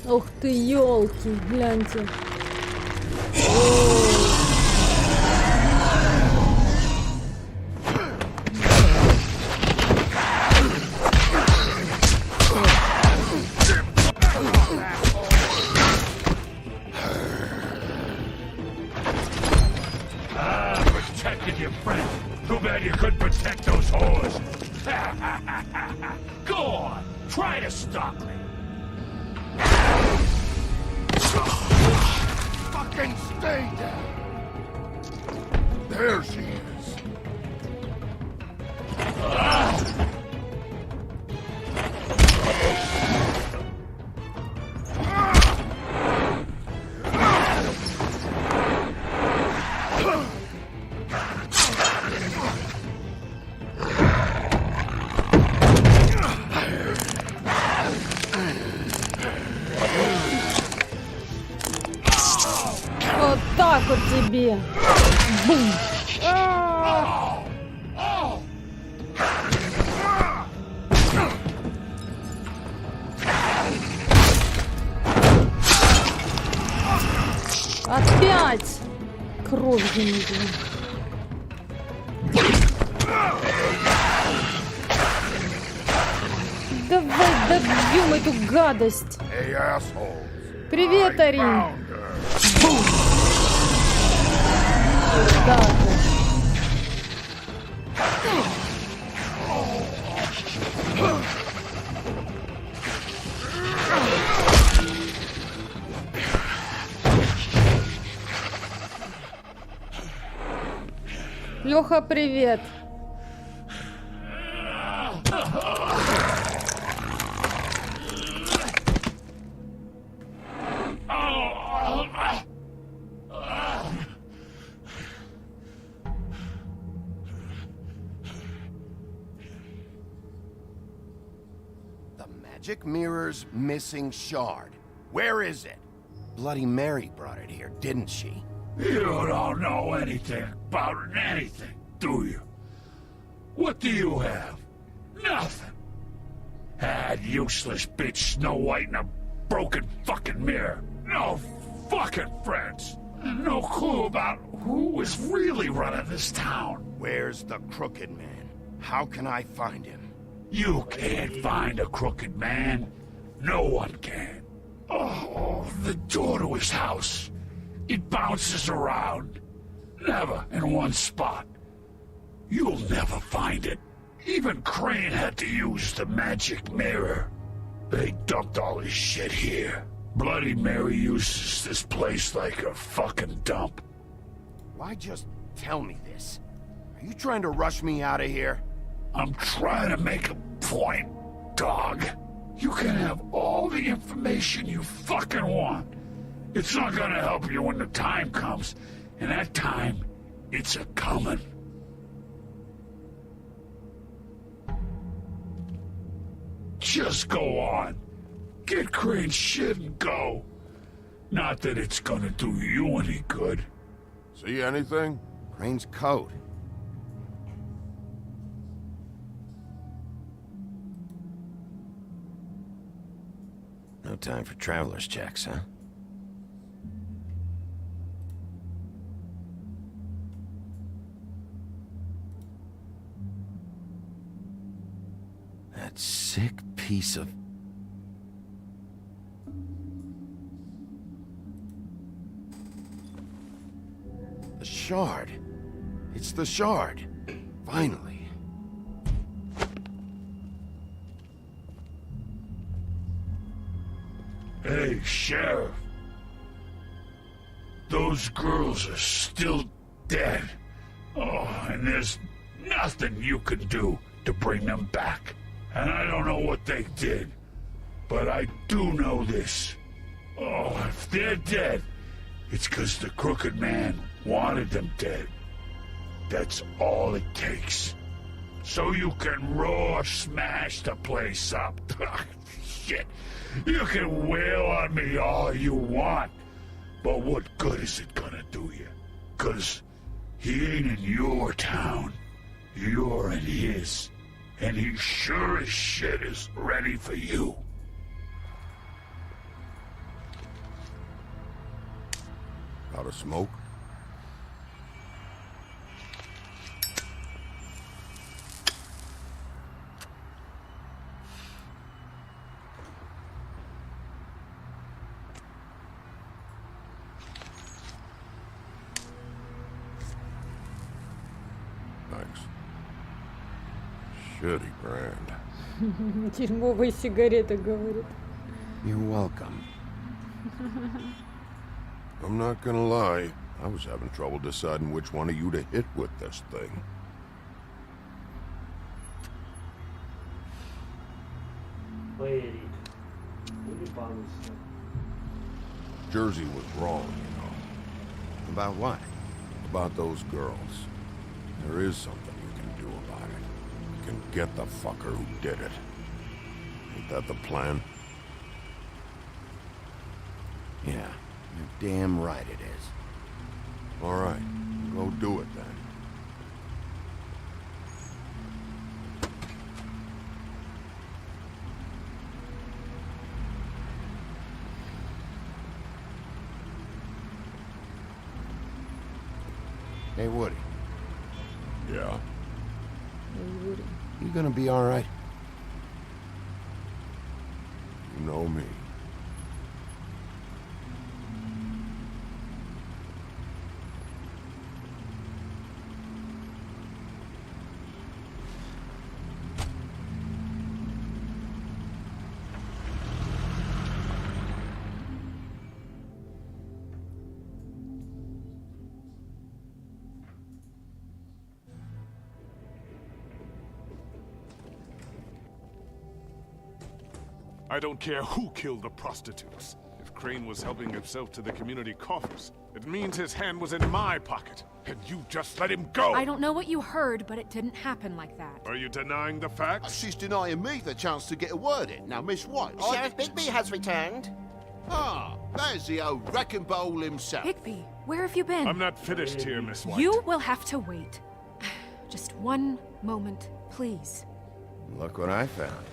Ух ты, елки, гляньте. Protected your friend. Too bad you couldn't protect those whores. Go on, try to stop me. Fucking stay down. There she is. Вот так вот тебе. Бум. А! Опять кровь не Давай добьем эту гадость. Hey, asshole. Привет, Арин. Да. Леха, привет. The magic mirror's missing shard. Where is it? Bloody Mary brought it here, didn't she? You don't know anything about anything, do you? What do you have? Nothing. Had useless bitch Snow White and a broken fucking mirror. No fucking friends. And no clue about who was really running this town. Where's the crooked man? How can I find him? You can't find a crooked man. No one can. Oh, the door to his house. It bounces around. Never in one spot. You'll never find it. Even Crane had to use the magic mirror. They dumped all his shit here. Bloody Mary uses this place like a fucking dump. Why just tell me this? Are Are you trying to rush me out of here? I'm trying to make a point, dog. You can have all the information you fucking want. It's not gonna help you when the time comes, and that time, it's a-comin'. Just go on. Get Crane's shit and go. Not that it's gonna do you any good. See anything? Crane's coat. No time for traveler's checks, huh? That sick piece of... The shard. It's the shard. Finally. Hey, Sheriff. Those girls are still dead. Oh, and there's nothing you can do to bring them back. And I don't know what they did, but I do know this. Oh, if they're dead, it's because the crooked man wanted them dead. That's all it takes. So you can raw smash the place up. Shit. You can wail on me all you want, but what good is it gonna do you? 'Cause he ain't in your town. You're in his. And he sure as shit is ready for you. Out of smoke? Thanks. Shitty brand. Дерьмовые сигареты, говорит. You're welcome. I'm not gonna lie, I was having trouble deciding which one of you to hit with this thing. Jersey was wrong, you know. About what? About those girls. There is something you can do about it. You can get the fucker who did it. Ain't that the plan? Yeah, you're damn right it is. All right, go do it then. Hey, Woody. Yeah? You gonna be all right? You know me. I don't care who killed the prostitutes. If Crane was helping himself to the community coffers, it means his hand was in my pocket, and you just let him go! I don't know what you heard, but it didn't happen like that. Are you denying the facts? She's denying me the chance to get a word in. Now, Miss White... Sheriff Bigby has returned. Ah, there's the old wrecking bowl himself. Bigby, where have you been? I'm not finished here, Miss White. You will have to wait. Just one moment, please. Look what I found.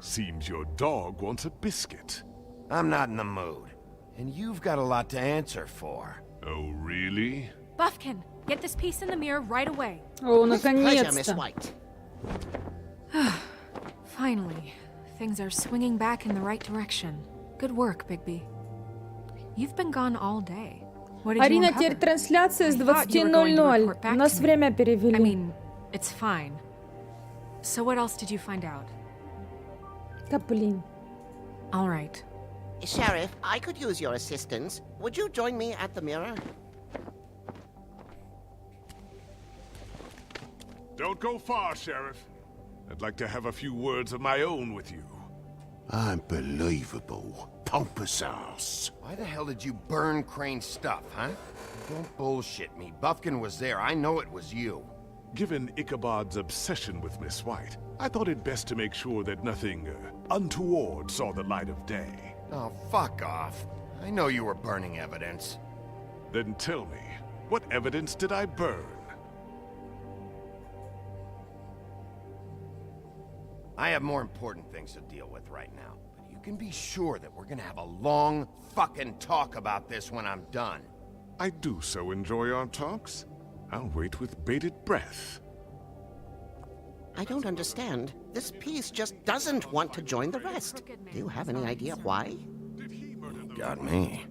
Seems your dog wants a biscuit. I'm not in the mood. And you've got a lot to answer for. Oh, really? Buffkin, get this piece in the mirror right away. О, Pleasure, Miss наконец-то. White. Finally, things are swinging back in the right direction. Good work, Bigby. You've been gone all day. What did you Арина, uncover? теперь трансляция с I thought you were going to 20:00. report back У нас to me. время I перевели. mean, it's fine. So what else did you find out? Да блин. All right. Sheriff, I could use your assistance. Would you join me at the mirror? Don't go far, Sheriff. I'd like to have a few words of my own with you. Unbelievable. Pompous ass. Why the hell did you burn Crane's stuff, huh? Don't bullshit me. Buffkin was there. I know it was you. Given Ichabod's obsession with Miss White, I thought it best to make sure that nothing untoward saw the light of day. Oh, fuck off. I know you were burning evidence. Then tell me, what evidence did I burn? I have more important things to deal with right now. But you can be sure that we're gonna have a long fucking talk about this when I'm done. I do so enjoy our talks. I'll wait with bated breath. I don't understand. This piece just doesn't want to join the rest. Do you have any idea why? Got me.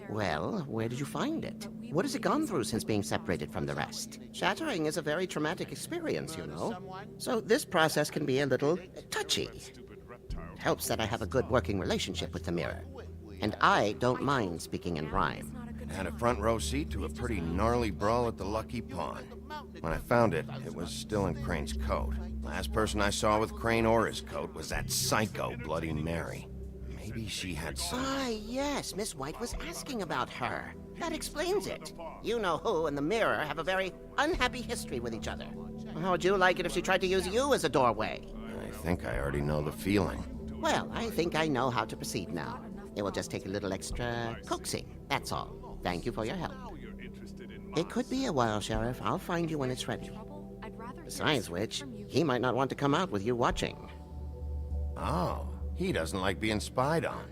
Well, where did you find it? What has it gone through since being separated from the rest? Shattering is a very traumatic experience, you know. So this process can be a little touchy. It helps that I have a good working relationship with the mirror. And I don't mind speaking in rhyme. Had a front row seat to a pretty gnarly brawl at the Lucky Pawn. When I found it, it was still in Crane's coat. Last person I saw with Crane or his coat was that psycho Bloody Mary. Maybe she had some... Ah, yes, Miss White was asking about her. That explains it. You know who and the mirror have a very unhappy history with each other. How would you like it if she tried to use you as a doorway? I think I already know the feeling. Well, I think I know how to proceed now. It will just take a little extra coaxing, that's all. Thank you for your help. It could be a while, Sheriff. I'll find you when it's ready. Besides which, he might not want to come out with you watching. Oh, he doesn't like being spied on.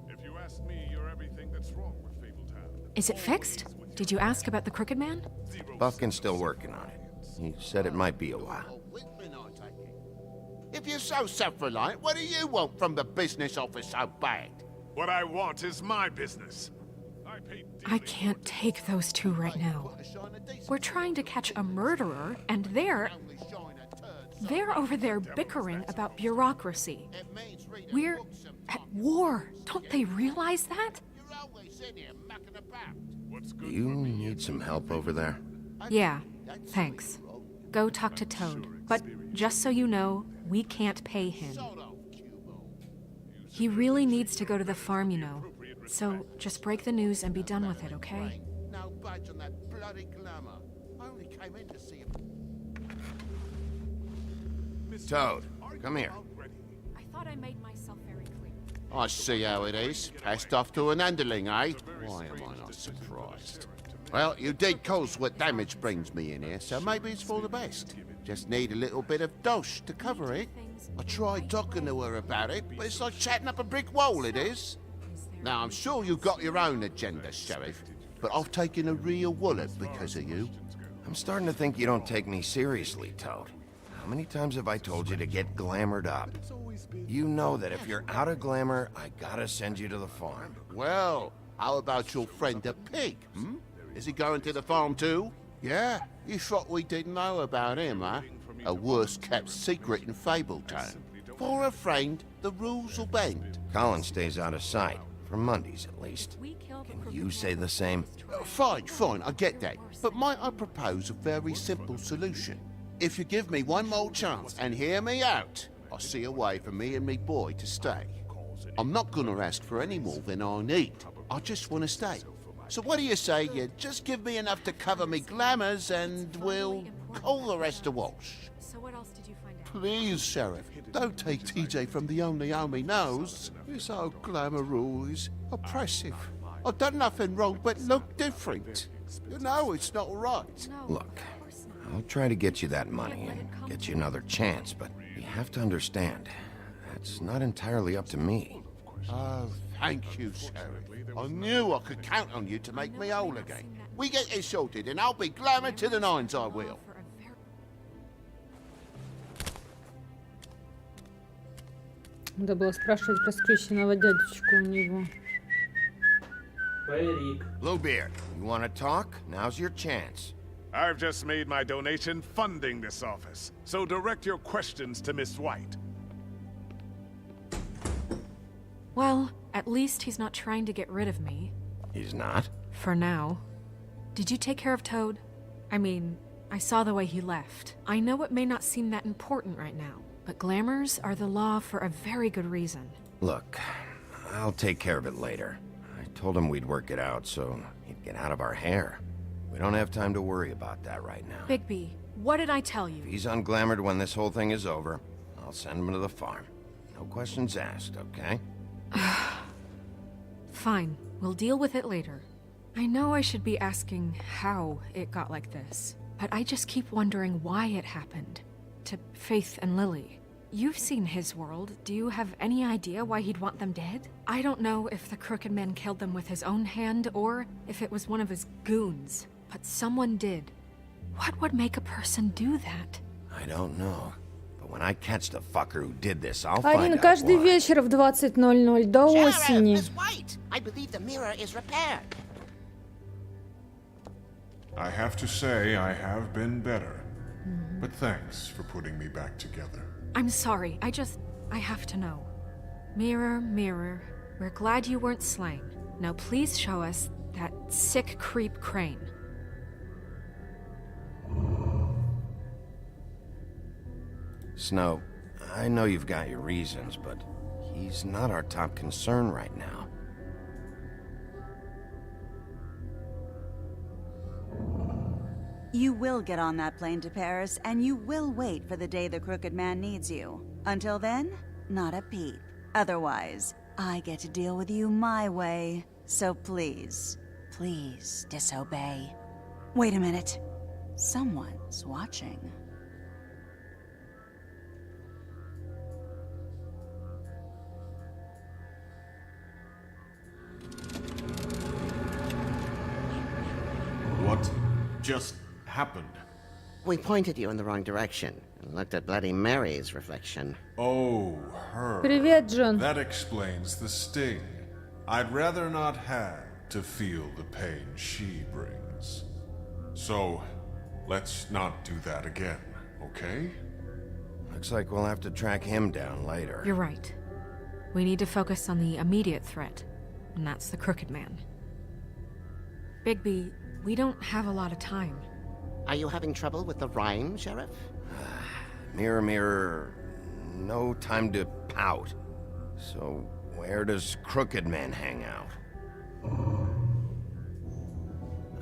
If you ask me, you're everything that's wrong with Fabletown. Is it fixed? Did you ask about the Crooked Man? Buffkin's still working on it. He said it might be a while. If you're so self-reliant, what do you want from the business office so bad? What I want is my business. I can't take those two right now. We're trying to catch a murderer, and they're over there bickering about bureaucracy. We're at war. Don't they realize that? Do you need some help over there? Yeah, thanks. Go talk to Toad. But just so you know, we can't pay him. He really needs to go to the farm, you know. So just break the news and be done with it, okay? No budge on that bloody glamour. I only came in to see him. Toad, come here. I thought I made myself very clear. I see how it is. Passed off to an underling, eh? Why am I not surprised? Well, you did cause what damage brings me in here, so maybe it's for the best. Just need a little bit of dosh to cover it. I tried talking to her about it, but it's like chatting up a brick wall, it is. Now, I'm sure you've got your own agenda, Sheriff, but I've taken a real wallet because of you. I'm starting to think you don't take me seriously, Toad. How many times have I told you to get glamored up? You know that if you're out of glamour, I gotta send you to the farm. Well, how about your friend the pig, hmm? Is he going to the farm too? Yeah? You thought we didn't know about him, huh? A worst-kept secret in Fabletown. For a friend, the rules will bend. Colin stays out of sight. For Mondays, at least. Can you say the same? Fine, I get that. But might I propose a very simple solution? If you give me one more chance and hear me out, I'll see a way for me and me boy to stay. I'm not gonna ask for any more than I need. I just want to stay. So what do you say you just give me enough to cover me glamours and we'll call the rest a wash? So what else did you find out? Please, Sheriff, don't take TJ from the only home he knows. This old glamour rule is oppressive. I've done nothing wrong but look different. You know it's not right. Look, I'll try to get you that money and get you another chance, but you have to understand, that's not entirely up to me. Oh, thank you, Sheriff. I knew I could count on you to make me whole again. We get it sorted and I'll be glamour to the nines, I will. Надо было спрашивать про скрюченного дядечку у него. Bluebeard, you want to talk? Now's your chance. I've just made my donation funding this office, so direct your questions to Miss White. Well, at least he's not trying to get rid of me. He's not? For now. Did you take care of Toad? I mean, I saw the way he left. I know it may not seem that important right now, but glamours are the law for a very good reason. Look, I'll take care of it later. I told him we'd work it out so he'd get out of our hair. We don't have time to worry about that right now. Bigby, what did I tell you? If he's unglamored when this whole thing is over, I'll send him to the farm. No questions asked, okay? Fine, we'll deal with it later. I know I should be asking how it got like this, but I just keep wondering why it happened. To Faith and Lily. You've seen his world. Do you have any idea why he'd want them dead? I don't know if the Crooked Man killed them with his own hand or if it was one of his goons, but someone did. What would make a person do that? I don't know. But when I catch the fucker who did this, I'll find Арина, out каждый why. вечер в 20:00 до осени. Miss White, I believe the mirror is repaired. I have to say I have been better. But thanks for putting me back together. I'm sorry, I have to know. Mirror, mirror, we're glad you weren't slain. Now please show us that sick creep Crane. Snow, I know you've got your reasons, but he's not our top concern right now. You will get on that plane to Paris, and you will wait for the day the Crooked Man needs you. Until then, not a peep. Otherwise, I get to deal with you my way. So please, please disobey. Wait a minute. Someone's watching. What just happened? We pointed you in the wrong direction and looked at Bloody Mary's reflection. Oh, her. Привет, Джон. That explains the sting. I'd rather not have to feel the pain she brings. So, let's not do that again, okay? Looks like we'll have to track him down later. You're right. We need to focus on the immediate threat, and that's the Crooked Man. Bigby, we don't have a lot of time. Are you having trouble with the rhyme, Sheriff? Mirror, mirror, no time to pout. So, where does Crooked Man hang out?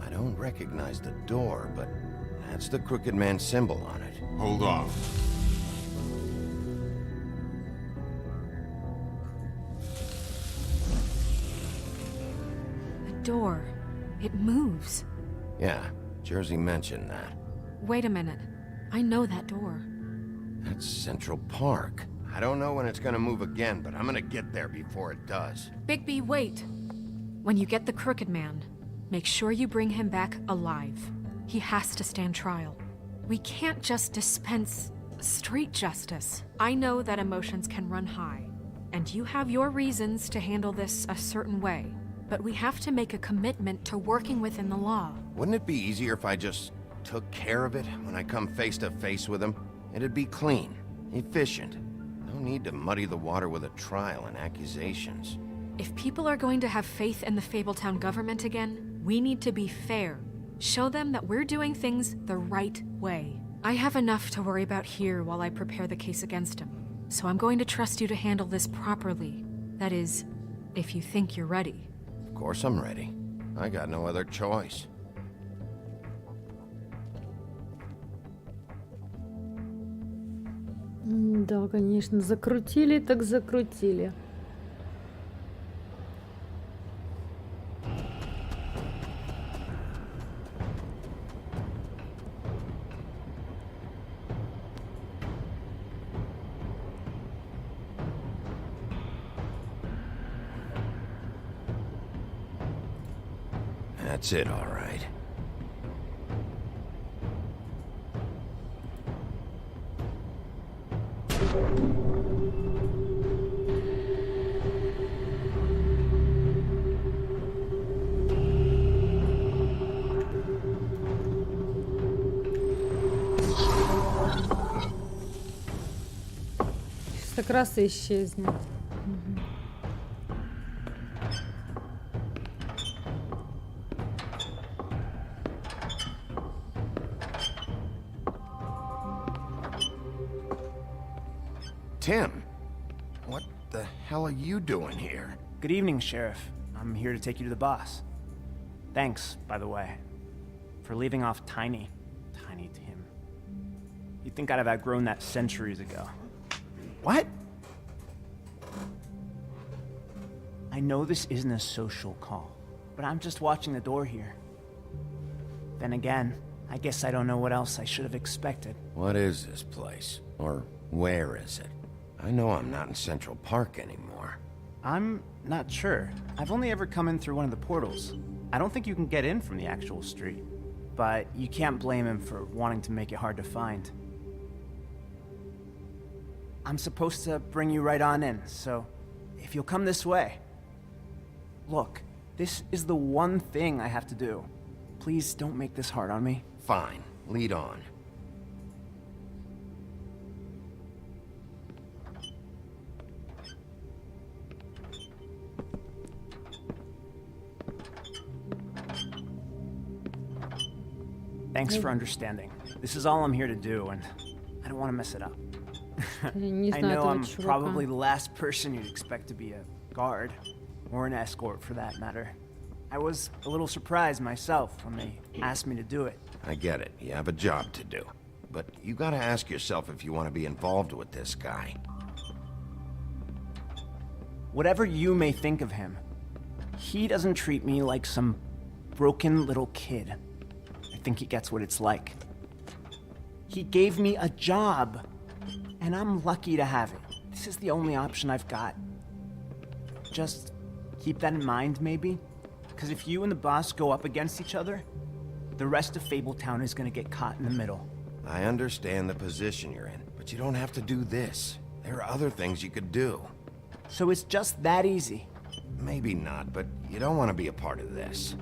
I don't recognize the door, but that's the Crooked Man symbol on it. Hold on. The door. It moves. Yeah, Jersey mentioned that. Wait a minute. I know that door. That's Central Park. I don't know when it's gonna move again, but I'm gonna get there before it does. Bigby, wait. When you get the Crooked Man, make sure you bring him back alive. He has to stand trial. We can't just dispense street justice. I know that emotions can run high, and you have your reasons to handle this a certain way. But we have to make a commitment to working within the law. Wouldn't it be easier if I just took care of it when I come face to face with him? It'd be clean, efficient. No need to muddy the water with a trial and accusations. If people are going to have faith in the Fabletown government again, we need to be fair. Show them that we're doing things the right way. I have enough to worry about here while I prepare the case against him. So I'm going to trust you to handle this properly. That is, if you think you're ready. Of course I'm ready. I got no other choice. Да, конечно, закрутили, так закрутили. That's it, all right. Сейчас так раз и исчезнет. Tim, what the hell are you doing here? Good evening, Sheriff. I'm here to take you to the boss. Thanks, by the way, for leaving off Tiny. Tiny Tim. You'd think I'd have outgrown that centuries ago. What? I know this isn't a social call, but I'm just watching the door here. Then again, I guess I don't know what else I should have expected. What is this place? Or where is it? I know I'm not in Central Park anymore. I'm not sure. I've only ever come in through one of the portals. I don't think you can get in from the actual street. But you can't blame him for wanting to make it hard to find. I'm supposed to bring you right on in, so if you'll come this way. Look, this is the one thing I have to do. Please don't make this hard on me. Fine, lead on. Thanks for understanding. This is all I'm here to do, and I don't want to mess it up. I know I'm probably the last person you'd expect to be a guard, or an escort for that matter. I was a little surprised myself when they asked me to do it. I get it, you have a job to do. But you gotta ask yourself if you want to be involved with this guy. Whatever you may think of him, he doesn't treat me like some broken little kid. I think he gets what it's like. He gave me a job, and I'm lucky to have it. This is the only option I've got. Just keep that in mind, maybe? Because if you and the boss go up against each other, the rest of Fabletown is gonna get caught in the middle. I understand the position you're in, but you don't have to do this. There are other things you could do. So it's just that easy? Maybe not, but you don't want to be a part of this.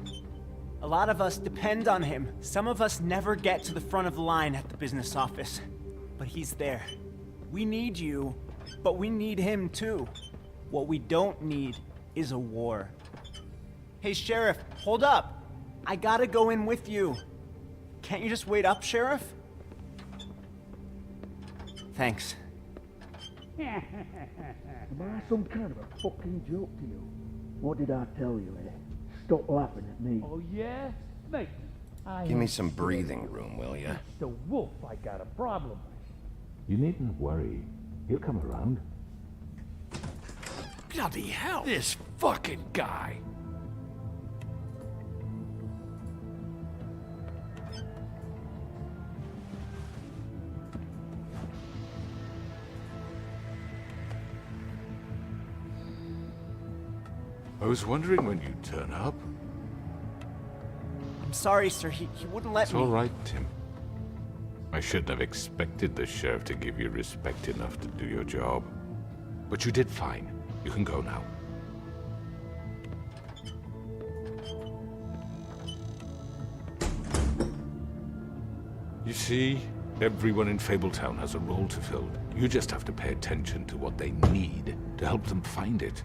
A lot of us depend on him. Some of us never get to the front of the line at the business office. But he's there. We need you, but we need him too. What we don't need is a war. Hey, Sheriff, hold up. I gotta go in with you. Can't you just wait up, Sheriff? Thanks. Am I some kind of a fucking joke to you? What did I tell you, eh? Stop laughing at me. Oh, yeah? Mate, Give me some breathing room, will ya? The wolf I got a problem You needn't worry. He'll come around. Bloody hell! This fucking guy! I was wondering when you'd turn up. I'm sorry, sir. He wouldn't let It's me. all right, Tim. I shouldn't have expected the sheriff to give you respect enough to do your job. But you did fine. You can go now. You see, everyone in Fabletown has a role to fill. You just have to pay attention to what they need to help them find it.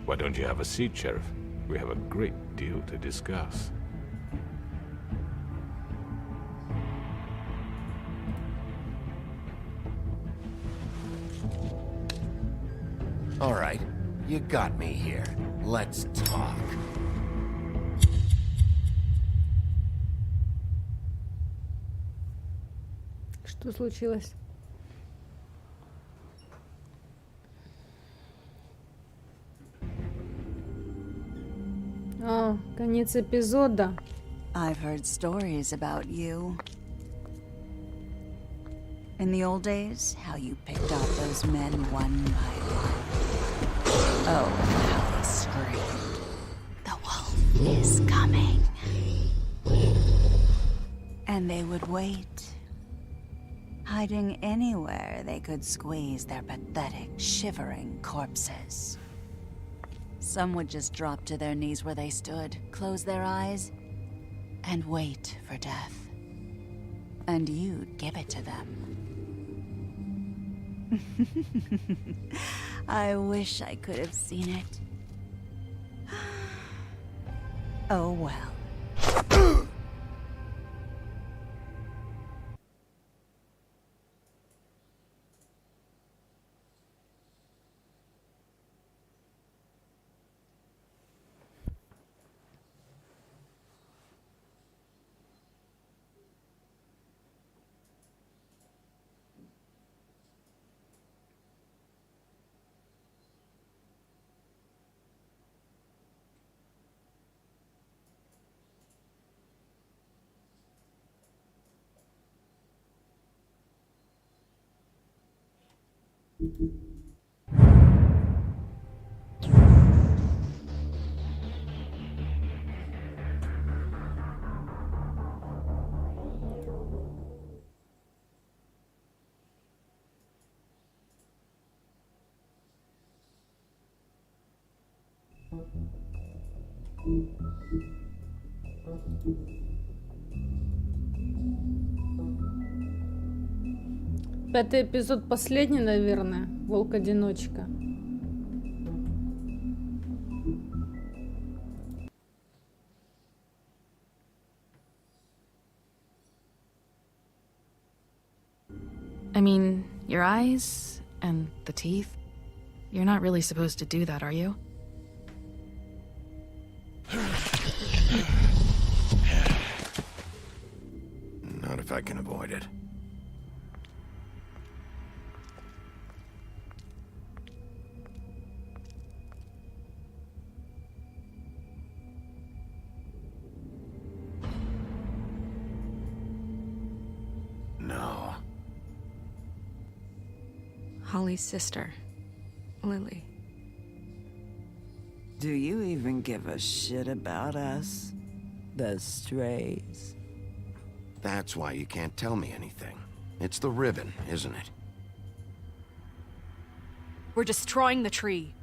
Why don't you have a seat, Sheriff? We have a great deal to discuss. All right, you got me here. Let's talk. Что случилось? А, конец эпизода. I've heard stories about you. In the old days, how you picked off those men one by one. Oh, how they screamed. The wolf is coming. And they would wait, hiding anywhere they could squeeze their pathetic, shivering corpses. Some would just drop to their knees where they stood, close their eyes, and wait for death. And you'd give it to them. I wish I could have seen it. Oh well. Пятый эпизод последний, наверное. Волк-одиночка. I mean, your eyes and the teeth. You're not really supposed to do that, are you? Not if I can avoid it. No. Holly's sister, Lily. Do you even give a shit about us? The strays? That's why you can't tell me anything. It's the ribbon, isn't it? We're destroying the tree.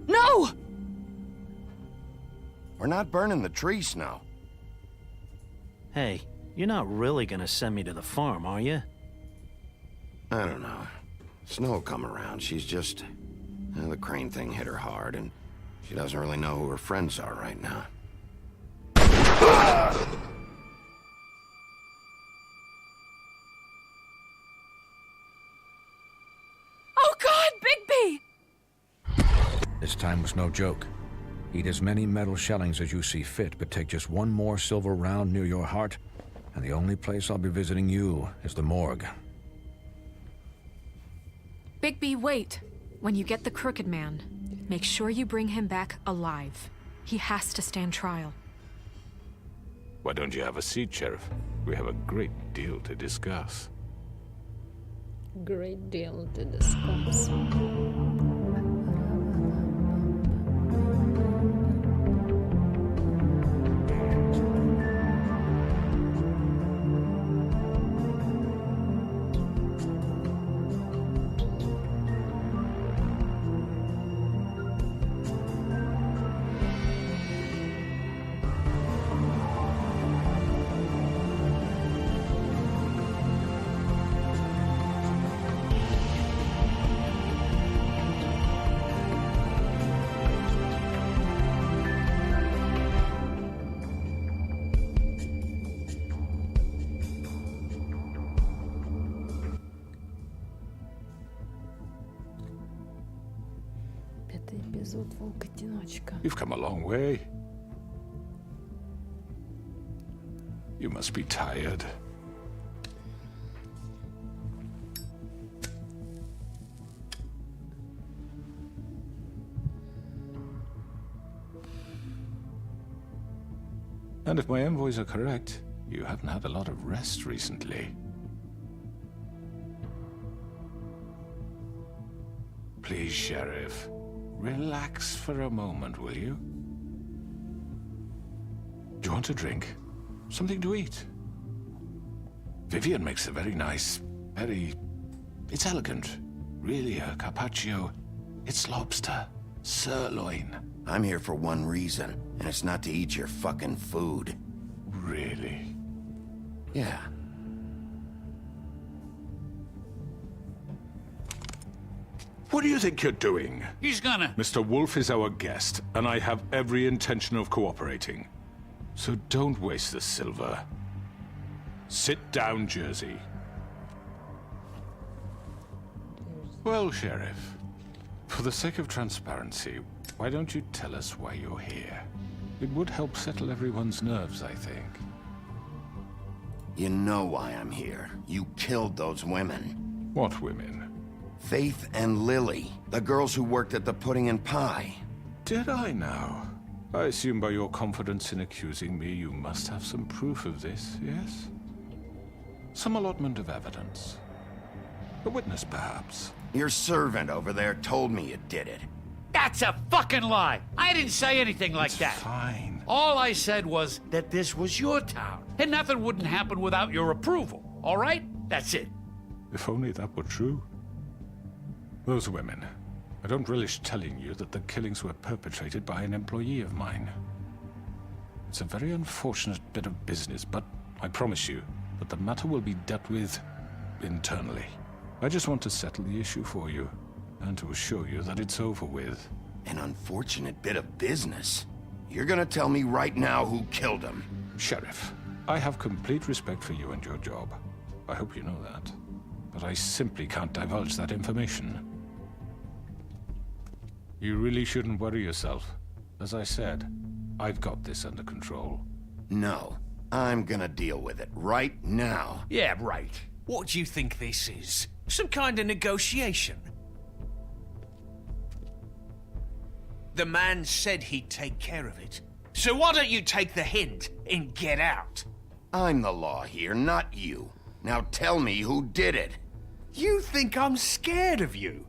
No! We're not burning the tree, Snow. Hey, you're not really gonna send me to the farm, are you? I don't know. Snow will come around. She's just... the crane thing hit her hard, and she doesn't really know who her friends are right now. Oh God, Bigby! This time was no joke. Eat as many metal shellings as you see fit, but take just one more silver round near your heart, and the only place I'll be visiting you is the morgue. Bigby, wait. When you get the Crooked Man, make sure you bring him back alive. He has to stand trial. Why don't you have a seat, Sheriff? We have a great deal to discuss. Great deal to discuss. Эпизод Волк-одиночка. You've come a long way. You must be tired. And if my envoys are correct, you haven't had a lot of rest recently. Please, Sheriff, relax for a moment, will you? Do you want a drink? Something to eat? Vivian makes a very nice, it's elegant. Really, a carpaccio. It's lobster. Sirloin. I'm here for one reason, and it's not to eat your fucking food. Really? Yeah. What do you think you're doing? He's gonna... Mr. Wolf is our guest, and I have every intention of cooperating. So don't waste the silver. Sit down, Jersey. Well, Sheriff, for the sake of transparency, why don't you tell us why you're here? It would help settle everyone's nerves, I think. You know why I'm here. You killed those women. What women? Faith and Lily, the girls who worked at the pudding and pie. Did I now? I assume by your confidence in accusing me, you must have some proof of this, yes? Some allotment of evidence. A witness, perhaps. Your servant over there told me you did it. That's a fucking lie. I didn't say anything like that. Fine. All I said was that this was your town, and nothing wouldn't happen without your approval. All right? That's it. If only that were true. Those women. I don't relish telling you that the killings were perpetrated by an employee of mine. It's a very unfortunate bit of business, but I promise you that the matter will be dealt with internally. I just want to settle the issue for you, and to assure you that it's over with. An unfortunate bit of business? You're gonna tell me right now who killed him? Sheriff, I have complete respect for you and your job. I hope you know that. But I simply can't divulge that information. You really shouldn't worry yourself. As I said, I've got this under control. No, I'm gonna deal with it right now. Yeah, right. What do you think this is? Some kind of negotiation? The man said he'd take care of it. So why don't you take the hint and get out? I'm the law here, not you. Now tell me who did it. You think I'm scared of you?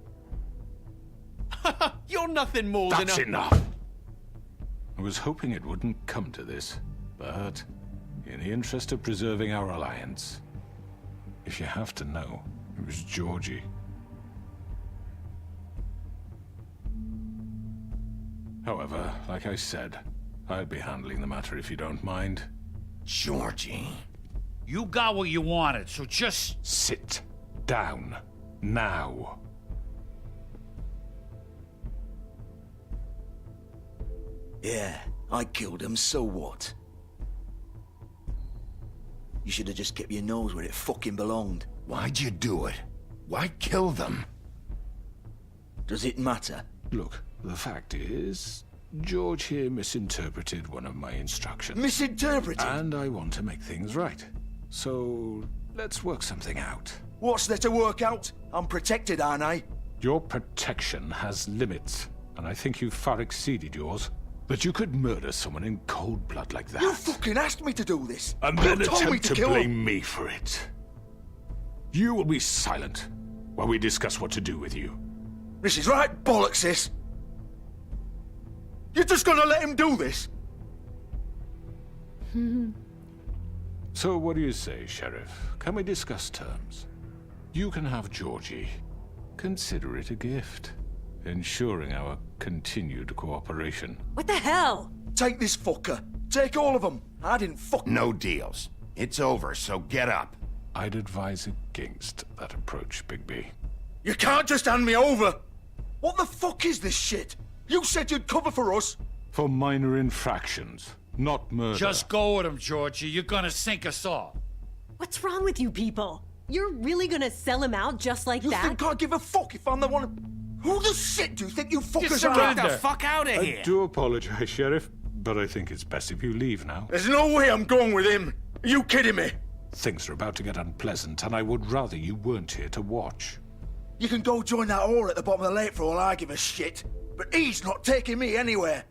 You're nothing more than a... That's enough! I was hoping it wouldn't come to this, but in the interest of preserving our alliance, if you have to know, it was Georgie. However, like I said, I'll be handling the matter if you don't mind. Georgie. You got what you wanted, so just... Sit down. Now. Yeah, I killed him, so what? You should have just kept your nose where it fucking belonged. Why'd you do it? Why kill them? Does it matter? Look, the fact is, George here misinterpreted one of my instructions. Misinterpreted? And I want to make things right. So, let's work something out. What's there to work out? I'm protected, aren't I? Your protection has limits, and I think you've far exceeded yours. That you could murder someone in cold blood like that. You fucking asked me to do this! And then you told me attempt to to kill blame him. me for it. You will be silent while we discuss what to do with you. This is right bollocks, this! You're just gonna let him do this? So what do you say, Sheriff? Can we discuss terms? You can have Georgie. Consider it a gift, ensuring our continued cooperation. What the hell? Take this fucker. Take all of them. I didn't fuck... No deals. It's over, so get up. I'd advise against that approach, Bigby. You can't just hand me over! What the fuck is this shit? You said you'd cover for us! For minor infractions, not murder. Just go with him, Georgie. You're gonna sink us all. What's wrong with you people? You're really gonna sell him out just like You that? think I give a fuck if I'm the one... Who the shit do you think you fuckers are? Get the fuck out of here! I do apologize, Sheriff, but I think it's best if you leave now. There's no way I'm going with him! Are you kidding me? Things are about to get unpleasant, and I would rather you weren't here to watch. You can go join that whore at the bottom of the lake for all I give a shit. But he's not taking me anywhere.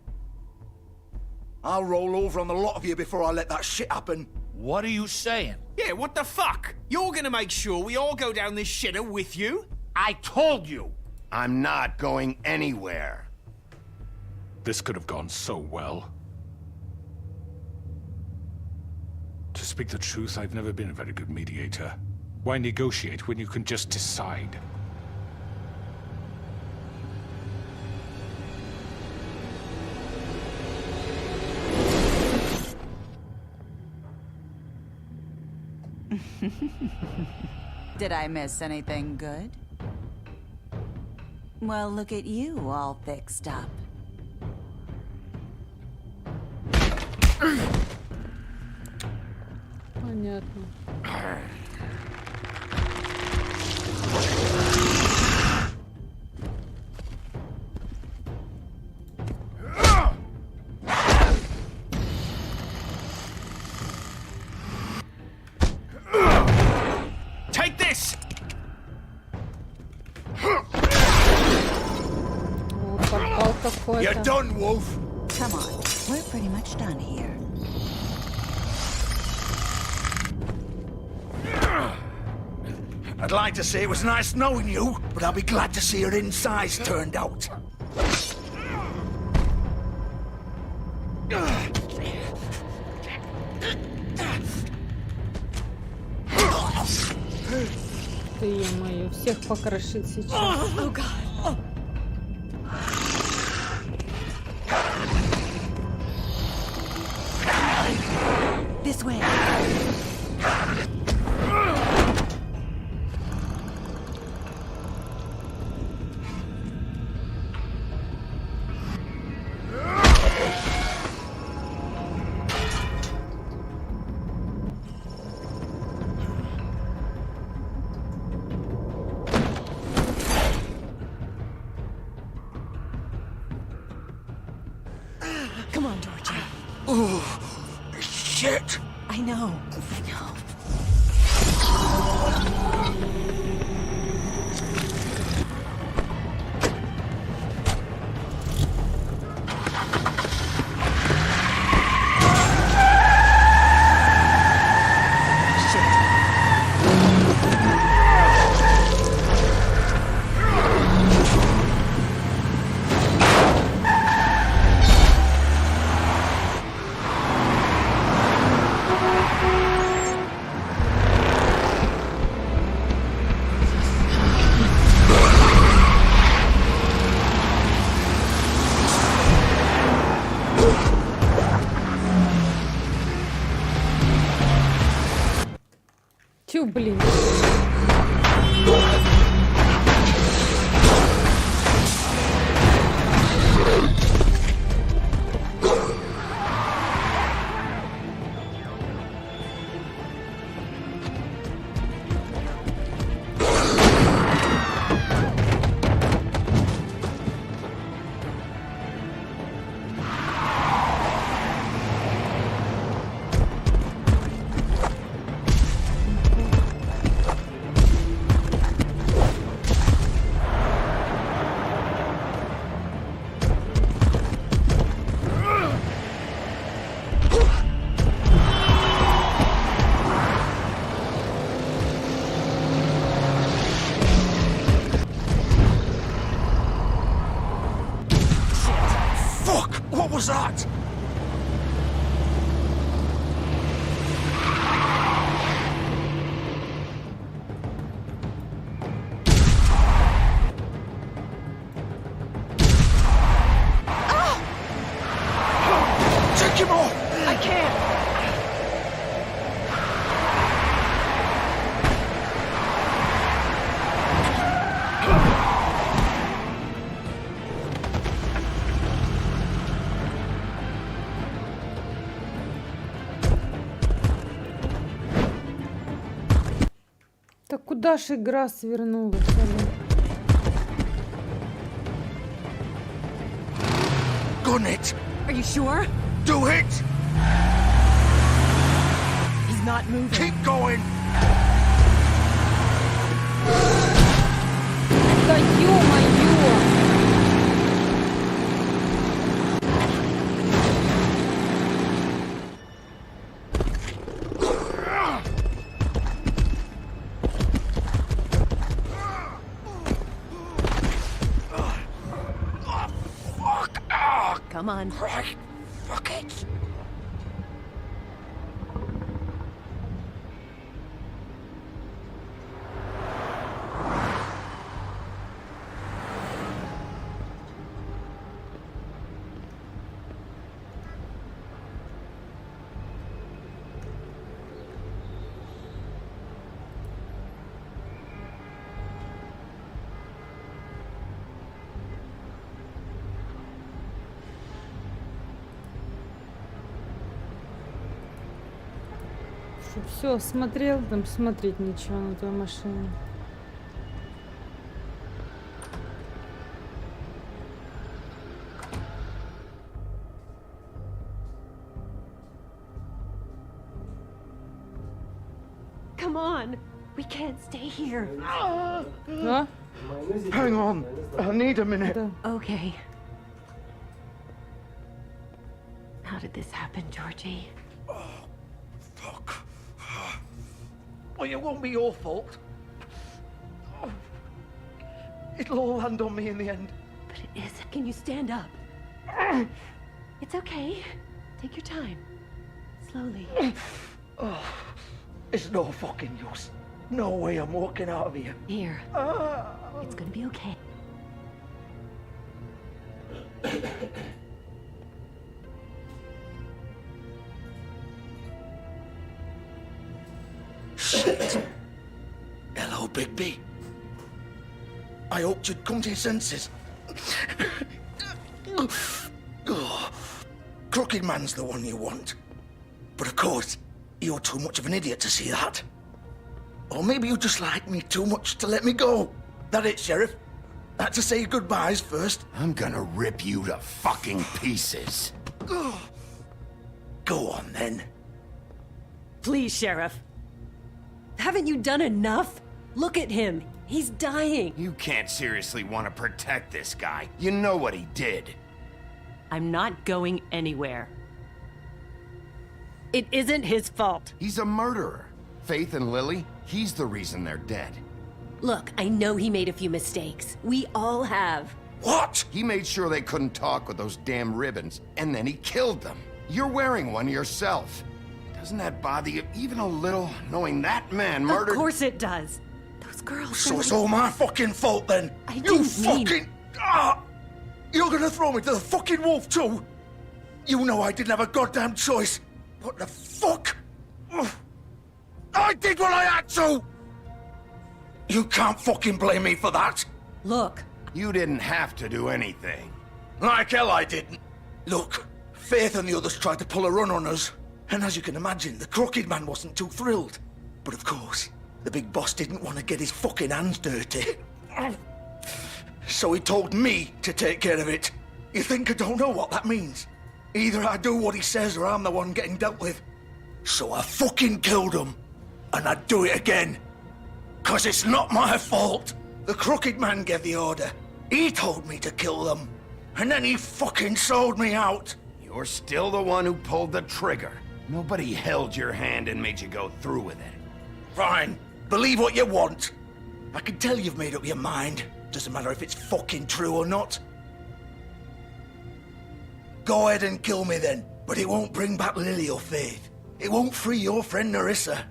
I'll roll over on the lot of you before I let that shit happen. What are you saying? Yeah, what the fuck? You're gonna make sure we all go down this shitter with you? I told you! I'm not going anywhere. This could have gone so well. To speak the truth, I've never been a very good mediator. Why negotiate when you can just decide? Did I miss anything good? Well, look at you, all fixed up. Понятно. Take this! Попал какой-то. You're done, Wolf! Come on, we're pretty much done here. I'd like to say it was nice knowing you, but I'll be glad to see your insides turned out. Ты, ё-моё, всех покрошит сейчас. Oh God. This way. Come on, Georgia. Oh, shit! I know. I know. Тю, блин. What was that? Take him off! I can't. Так куда ж игра свернулась? Алло? Gun it! Are you sure? Do it! He's not moving. Keep going! Да ё-моё! Come on. Right. Fuck it! Все, смотрел, там смотреть ничего на той машине. Come on. We can't stay here. А? Hang on. I need a minute. Да. Okay. How did this happen, Georgie? Fuck. Well, it won't be your fault. It'll all land on me in the end. But it is. Can you stand up? It's okay. Take your time. Slowly. Oh, it's no fucking use. No way I'm walking out of here. Here. It's gonna be okay. Shit. Hello, Bigby. I hoped you'd come to your senses. Oh, Crooked Man's the one you want. But of course, you're too much of an idiot to see that. Or maybe you just like me too much to let me go. That it, Sheriff? Had to say goodbyes first. I'm gonna rip you to fucking pieces. Go on, then. Please, Sheriff. Haven't you done enough? Look at him. He's dying. You can't seriously want to protect this guy. You know what he did. I'm not going anywhere. It isn't his fault. He's a murderer. Faith and Lily, he's the reason they're dead. Look, I know he made a few mistakes. We all have. What? He made sure they couldn't talk with those damn ribbons, and then he killed them. You're wearing one yourself. Doesn't that bother you even a little, knowing that man murdered— Of course it does. Those girls— So it's all my fucking fault, then? I didn't mean— You're gonna throw me to the fucking wolf, too? You know I didn't have a goddamn choice. What the fuck? I did what I had to! You can't fucking blame me for that. Look. You didn't have to do anything. Like hell I didn't. Look, Faith and the others tried to pull a run on us. And as you can imagine, the Crooked Man wasn't too thrilled. But of course, the big boss didn't want to get his fucking hands dirty. So he told me to take care of it. You think I don't know what that means? Either I do what he says or I'm the one getting dealt with. So I fucking killed him. And I'd do it again. 'Cause it's not my fault. The Crooked Man gave the order. He told me to kill them. And then he fucking sold me out. You're still the one who pulled the trigger. Nobody held your hand and made you go through with it. Fine. Believe what you want. I can tell you've made up your mind. Doesn't matter if it's fucking true or not. Go ahead and kill me then. But it won't bring back Lily or Faith. It won't free your friend Narissa.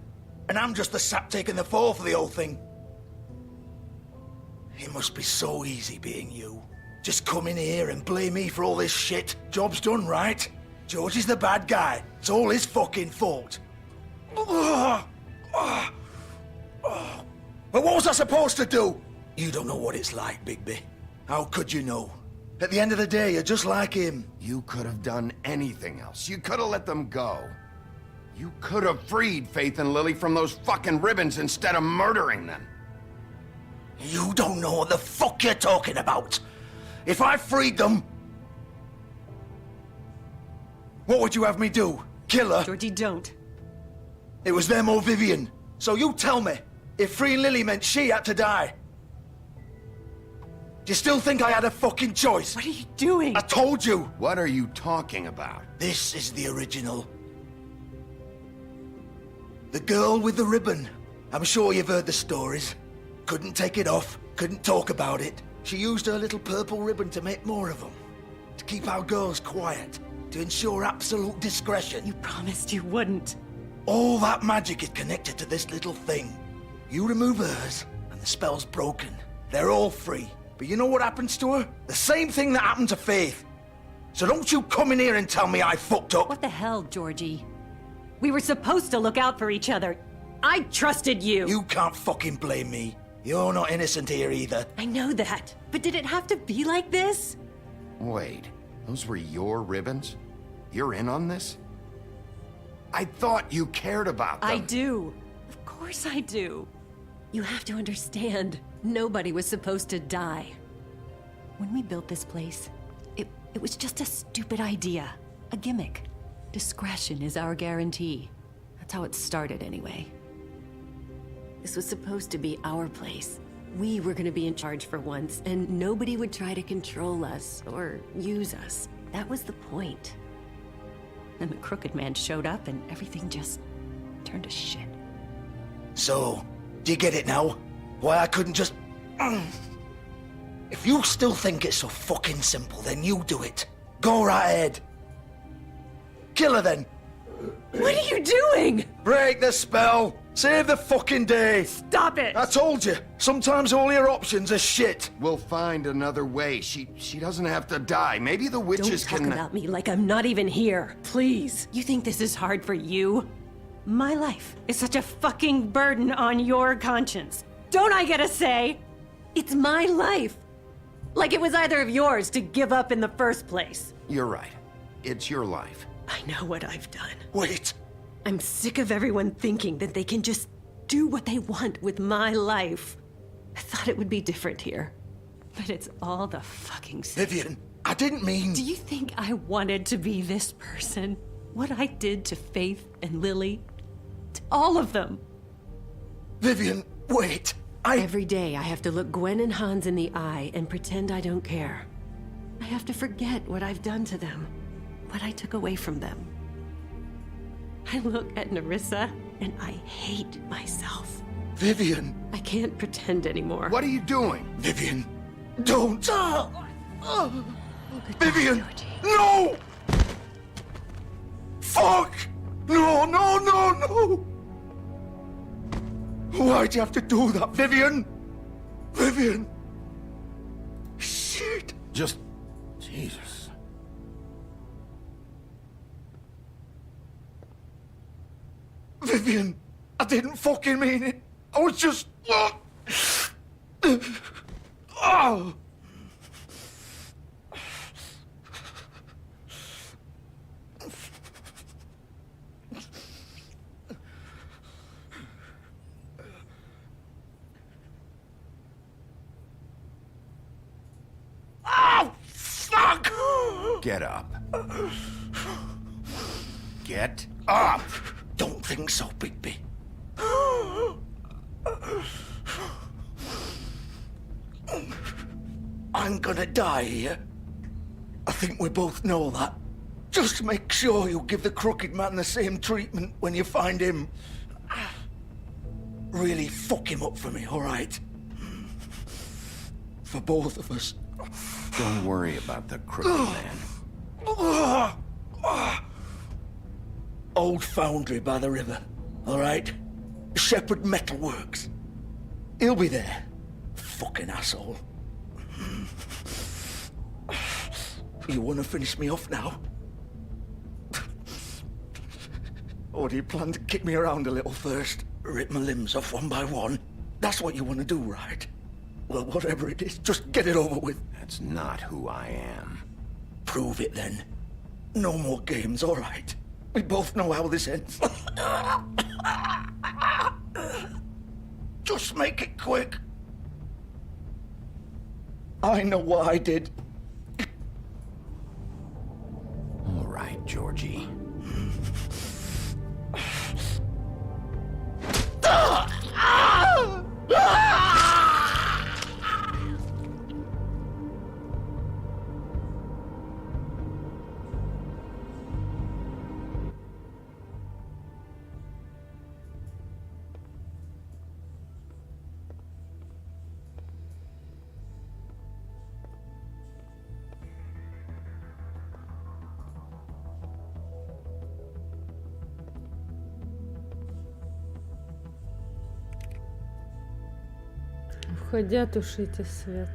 And I'm just the sap taking the fall for the whole thing. It must be so easy being you. Just come in here and blame me for all this shit. Job's done, right? George is the bad guy. It's all his fucking fault. But what was I supposed to do? You don't know what it's like, Bigby. How could you know? At the end of the day, you're just like him. You could have done anything else. You could have let them go. You could have freed Faith and Lily from those fucking ribbons instead of murdering them. You don't know what the fuck you're talking about. If I freed them... What would you have me do? Kill her? Georgie, don't. It was them or Vivian. So you tell me, if freeing Lily meant she had to die. Do you still think I had a fucking choice? What are you doing? I told you. What are you talking about? This is the original. The girl with the ribbon. I'm sure you've heard the stories. Couldn't take it off, couldn't talk about it. She used her little purple ribbon to make more of them. To keep our girls quiet. To ensure absolute discretion. You promised you wouldn't. All that magic is connected to this little thing. You remove hers, and the spell's broken. They're all free. But you know what happens to her? The same thing that happened to Faith. So don't you come in here and tell me I fucked up. What the hell, Georgie? We were supposed to look out for each other. I trusted you. You can't fucking blame me. You're not innocent here either. I know that. But did it have to be like this? Wait, those were your ribbons? You're in on this? I thought you cared about them. I do. Of course I do. You have to understand, nobody was supposed to die. When we built this place, it was just a stupid idea. A gimmick. Discretion is our guarantee. That's how it started anyway. This was supposed to be our place. We were gonna be in charge for once, and nobody would try to control us or use us. That was the point. Then the Crooked Man showed up and everything just turned to shit. So, do you get it now? Why I couldn't just... If you still think it's so fucking simple, then you do it. Go right ahead. Kill her then. What are you doing? Break the spell. Save the fucking day. Stop it. I told you. Sometimes all your options are shit. We'll find another way. She doesn't have to die. Maybe the witches Don't talk can... about me like I'm not even here. Please. You think this is hard for you? My life is such a fucking burden on your conscience. Don't I get a say? It's my life. Like it was either of yours to give up in the first place. You're right. It's your life. I know what I've done. Wait. I'm sick of everyone thinking that they can just do what they want with my life. I thought it would be different here. But it's all the fucking same. Vivian, I didn't mean... Do you think I wanted to be this person? What I did to Faith and Lily? To all of them? Vivian, wait. Every day I have to look Gwen and Hans in the eye and pretend I don't care. I have to forget what I've done to them. What I took away from them. I look at Nerissa and I hate myself. Vivian. I can't pretend anymore. What are you doing? Vivian, don't. Vivian, no! Fuck! No, no, no, no! Why'd you have to do that, Vivian? Vivian! Shit! Just... Jesus. Vivian, I didn't fucking mean it. I was just... Oh! Oh, fuck! Get up. Get up! Don't think so, Bigby. I'm gonna die here. I think we both know that. Just make sure you give the crooked man the same treatment when you find him. Really fuck him up for me, all right? For both of us. Don't worry about the crooked man. Old foundry by the river, all right? Shepherd Metalworks. He'll be there. Fucking asshole. You want to finish me off now? Or do you plan to kick me around a little first? Rip my limbs off one by one? That's what you want to do, right? Well, whatever it is, just get it over with. That's not who I am. Prove it then. No more games, all right? We both know how this ends. Just make it quick. I know what I did. All right, Georgie. Входя, тушите свет.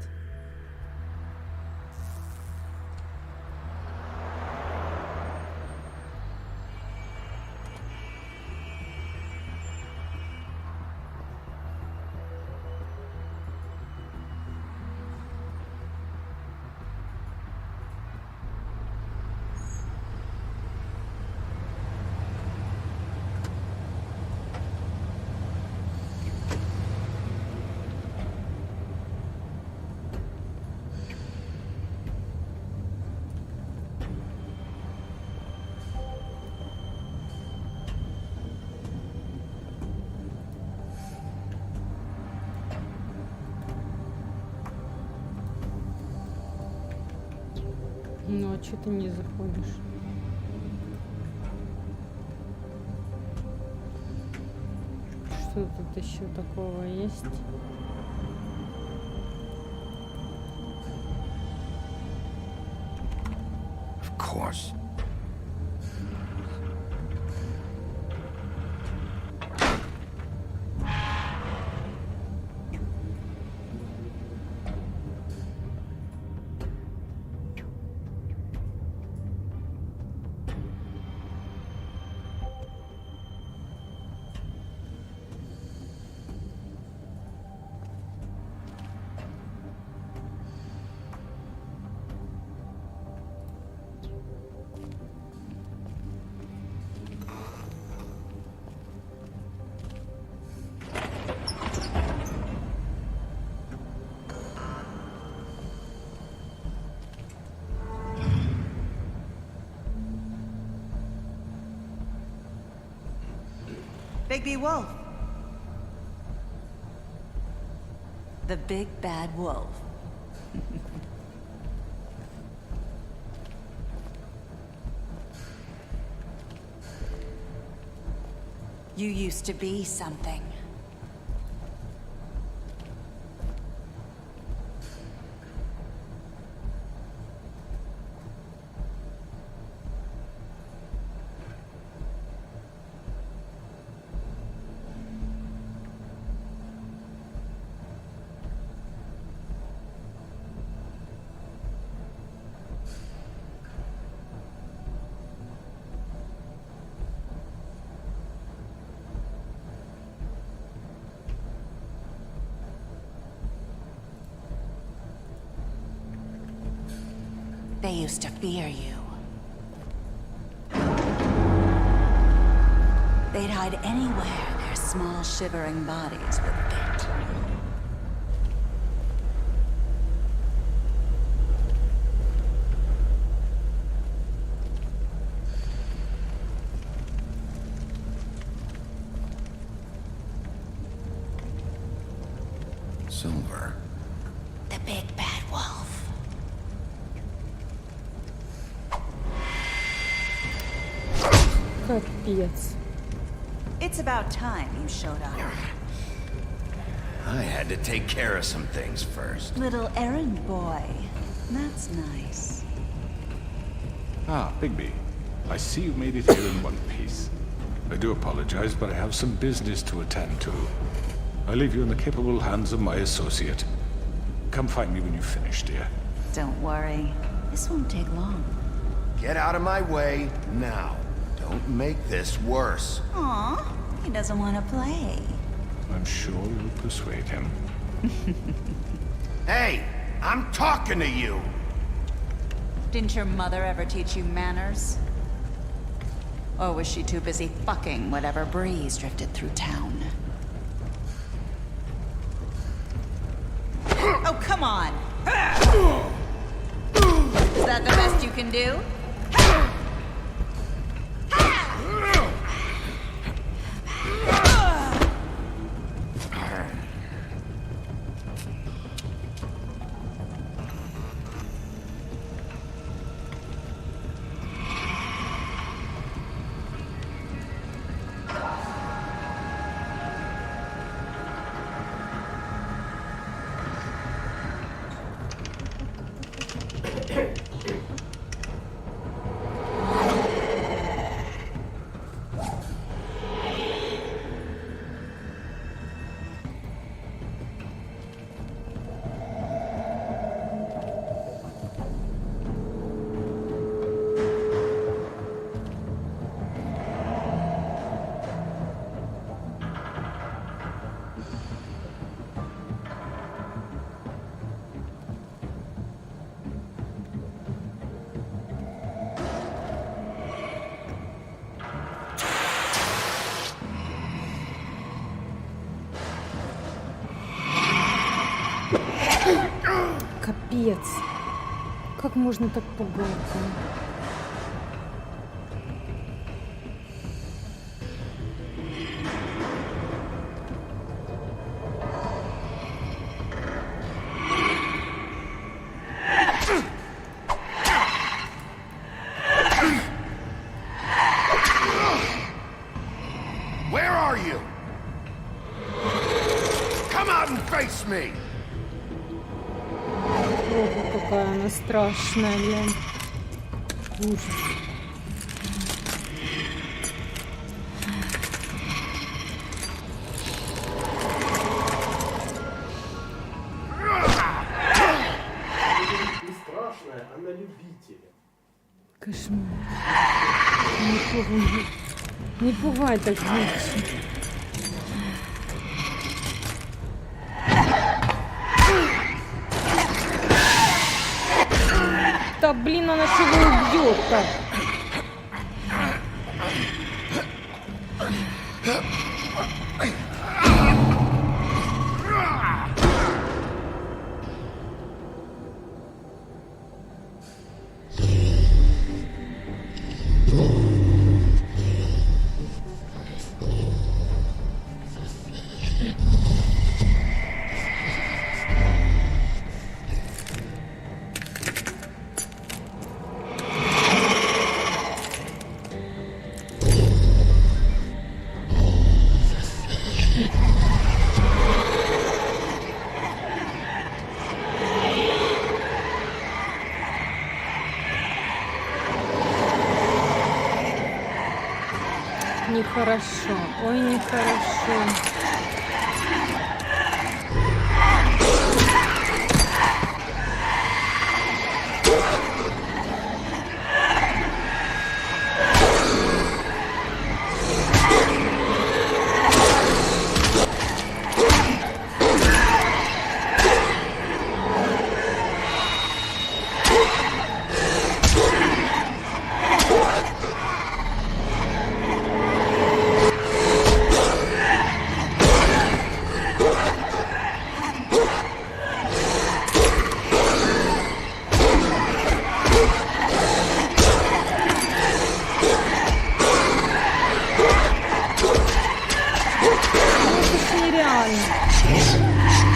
Ну, а что ты не заходишь? Что тут еще такого есть? course. Bigby Wolf. The big bad wolf. You used to be something. They used to fear you. They'd hide anywhere their small, shivering bodies would fit. Silver. The big bad wolf. Капец. It's about time you showed up. I had to take care of some things first. Little errand boy. That's nice. Ah, Bigby. I see you made it here in one piece. I do apologize, but I have some business to attend to. I leave you in the capable hands of my associate. Come find me when you finish, dear. Don't worry. This won't take long. Get out of my way now. Don't make this worse. Aw, he doesn't want to play. I'm sure you'll persuade him. Hey, I'm talking to you! Didn't your mother ever teach you manners? Or was she too busy fucking whatever breeze drifted through town? Oh, come on! Is that the best you can do? Капец. Как можно так пугать? Where are you? Come out and face me! Ого, какая она страшная, блин. Ужас. Не страшная, она любителя. Кошмар. Не пугай так женщин. Да блин, она же его убьет-то. Нехорошо, ой, нехорошо.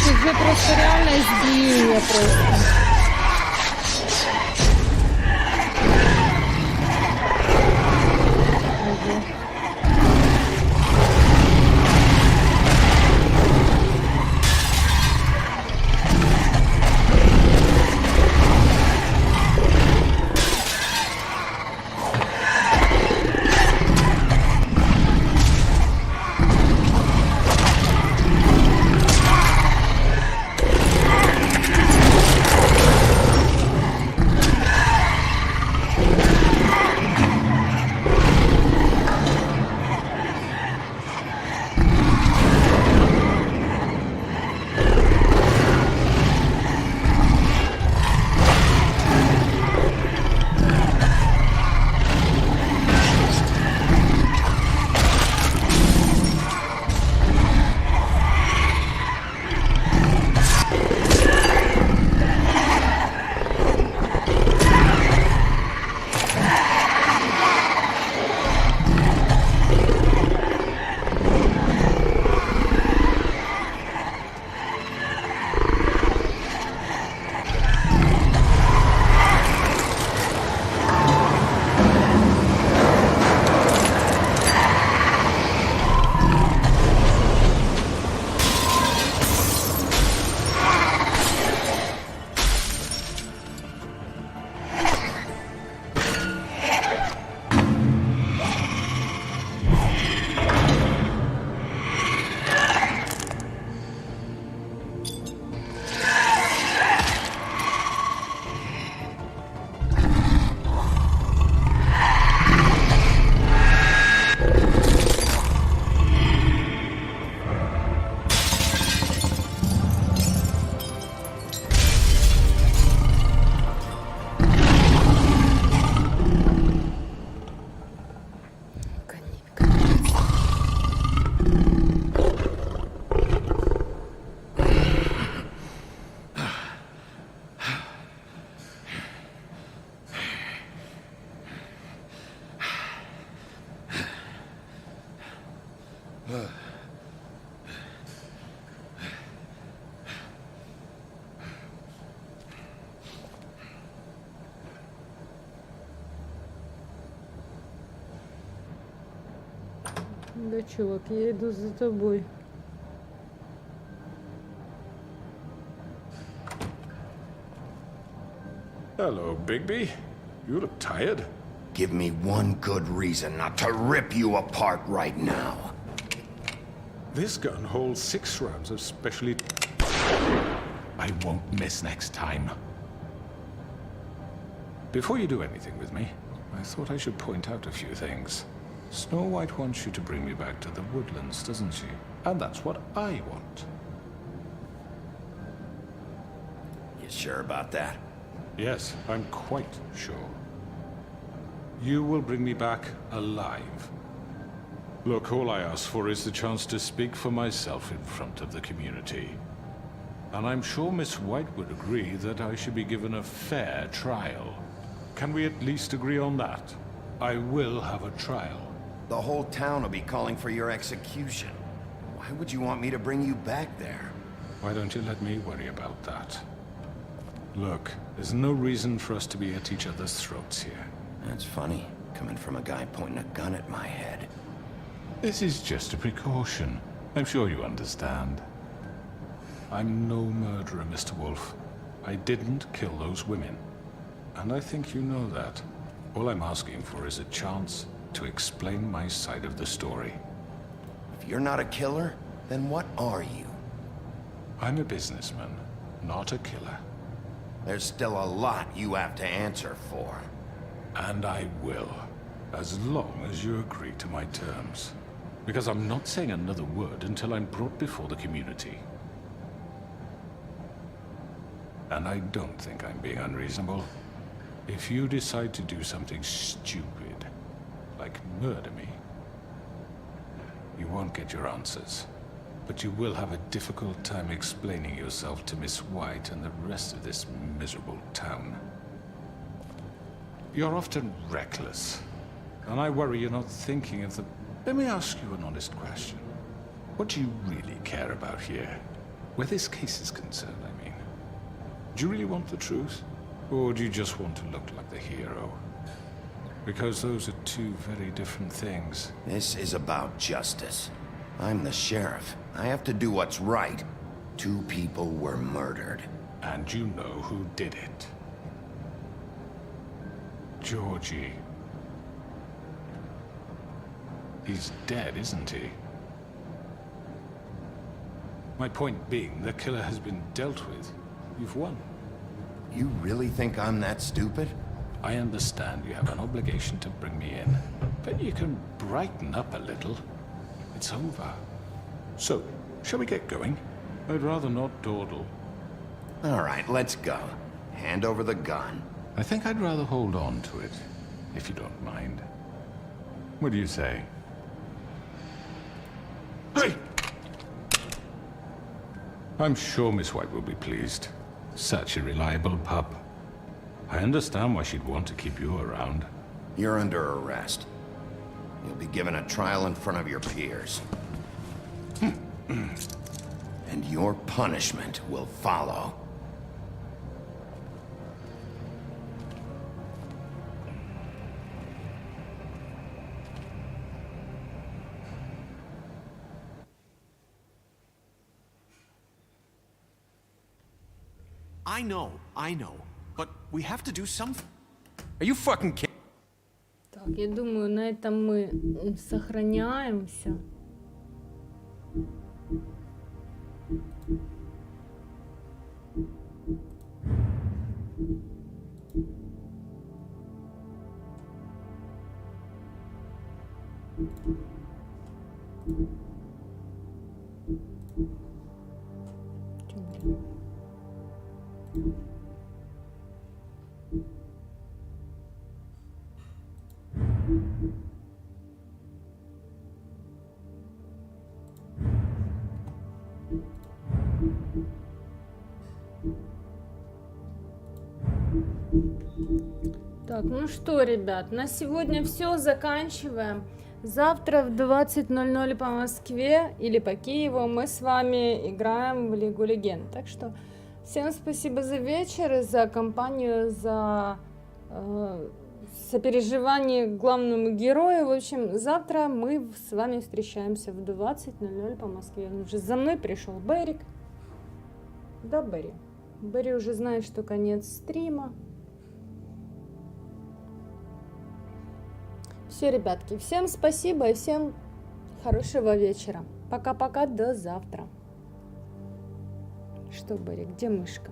Уже просто реально избиение просто. Да, чувак, я иду за тобой. Hello, Bigby. You look tired. Give me one good reason not to rip you apart right now. This gun holds 6 rounds of specially... I won't miss next time. Before you do anything with me, I thought I should point out a few things. Snow White wants you to bring me back to the woodlands, doesn't she? And that's what I want. You sure about that? Yes, I'm quite sure. You will bring me back alive. Look, all I ask for is the chance to speak for myself in front of the community. And I'm sure Miss White would agree that I should be given a fair trial. Can we at least agree on that? I will have a trial. The whole town will be calling for your execution. Why would you want me to bring you back there? Why don't you let me worry about that? Look, there's no reason for us to be at each other's throats here. That's funny, coming from a guy pointing a gun at my head. This is just a precaution. I'm sure you understand. I'm no murderer, Mr. Wolf. I didn't kill those women. And I think you know that. All I'm asking for is a chance to explain my side of the story. If you're not a killer, then what are you? I'm a businessman, not a killer. There's still a lot you have to answer for. And I will, as long as you agree to my terms. Because I'm not saying another word until I'm brought before the community. And I don't think I'm being unreasonable. If you decide to do something stupid, like murder me, you won't get your answers. But you will have a difficult time explaining yourself to Miss White and the rest of this miserable town. You're often reckless, and I worry you're not thinking of the... Let me ask you an honest question. What do you really care about here? Where this case is concerned, I mean. Do you really want the truth? Or do you just want to look like the hero? Because those are two very different things. This is about justice. I'm the sheriff. I have to do what's right. 2 people were murdered. And you know who did it. Georgie. He's dead, isn't he? My point being, the killer has been dealt with. You've won. You really think I'm that stupid? I understand you have an obligation to bring me in, but you can brighten up a little. It's over. So, shall we get going? I'd rather not dawdle. All right, let's go. Hand over the gun. I think I'd rather hold on to it, if you don't mind. What do you say? Hey! I'm sure Miss White will be pleased. Such a reliable pup. I understand why she'd want to keep you around. You're under arrest. You'll be given a trial in front of your peers. And your punishment will follow. I know, but we have to do something. Are you fucking kidding? Так, я думаю, на этом мы сохраняемся. Так, ну что, ребят, на сегодня все, заканчиваем. Завтра в 20:00 по Москве или по Киеву мы с вами играем в Лигу Легенд. Так что всем спасибо за вечер, за компанию, за сопереживание к главному герою. В общем, завтра мы с вами встречаемся в 20:00 по Москве. Уже за мной пришел Берик. Да, Берри. Берри уже знает, что конец стрима. Все, ребятки, всем спасибо и всем хорошего вечера. Пока-пока, до завтра. Что, Барик, где мышка?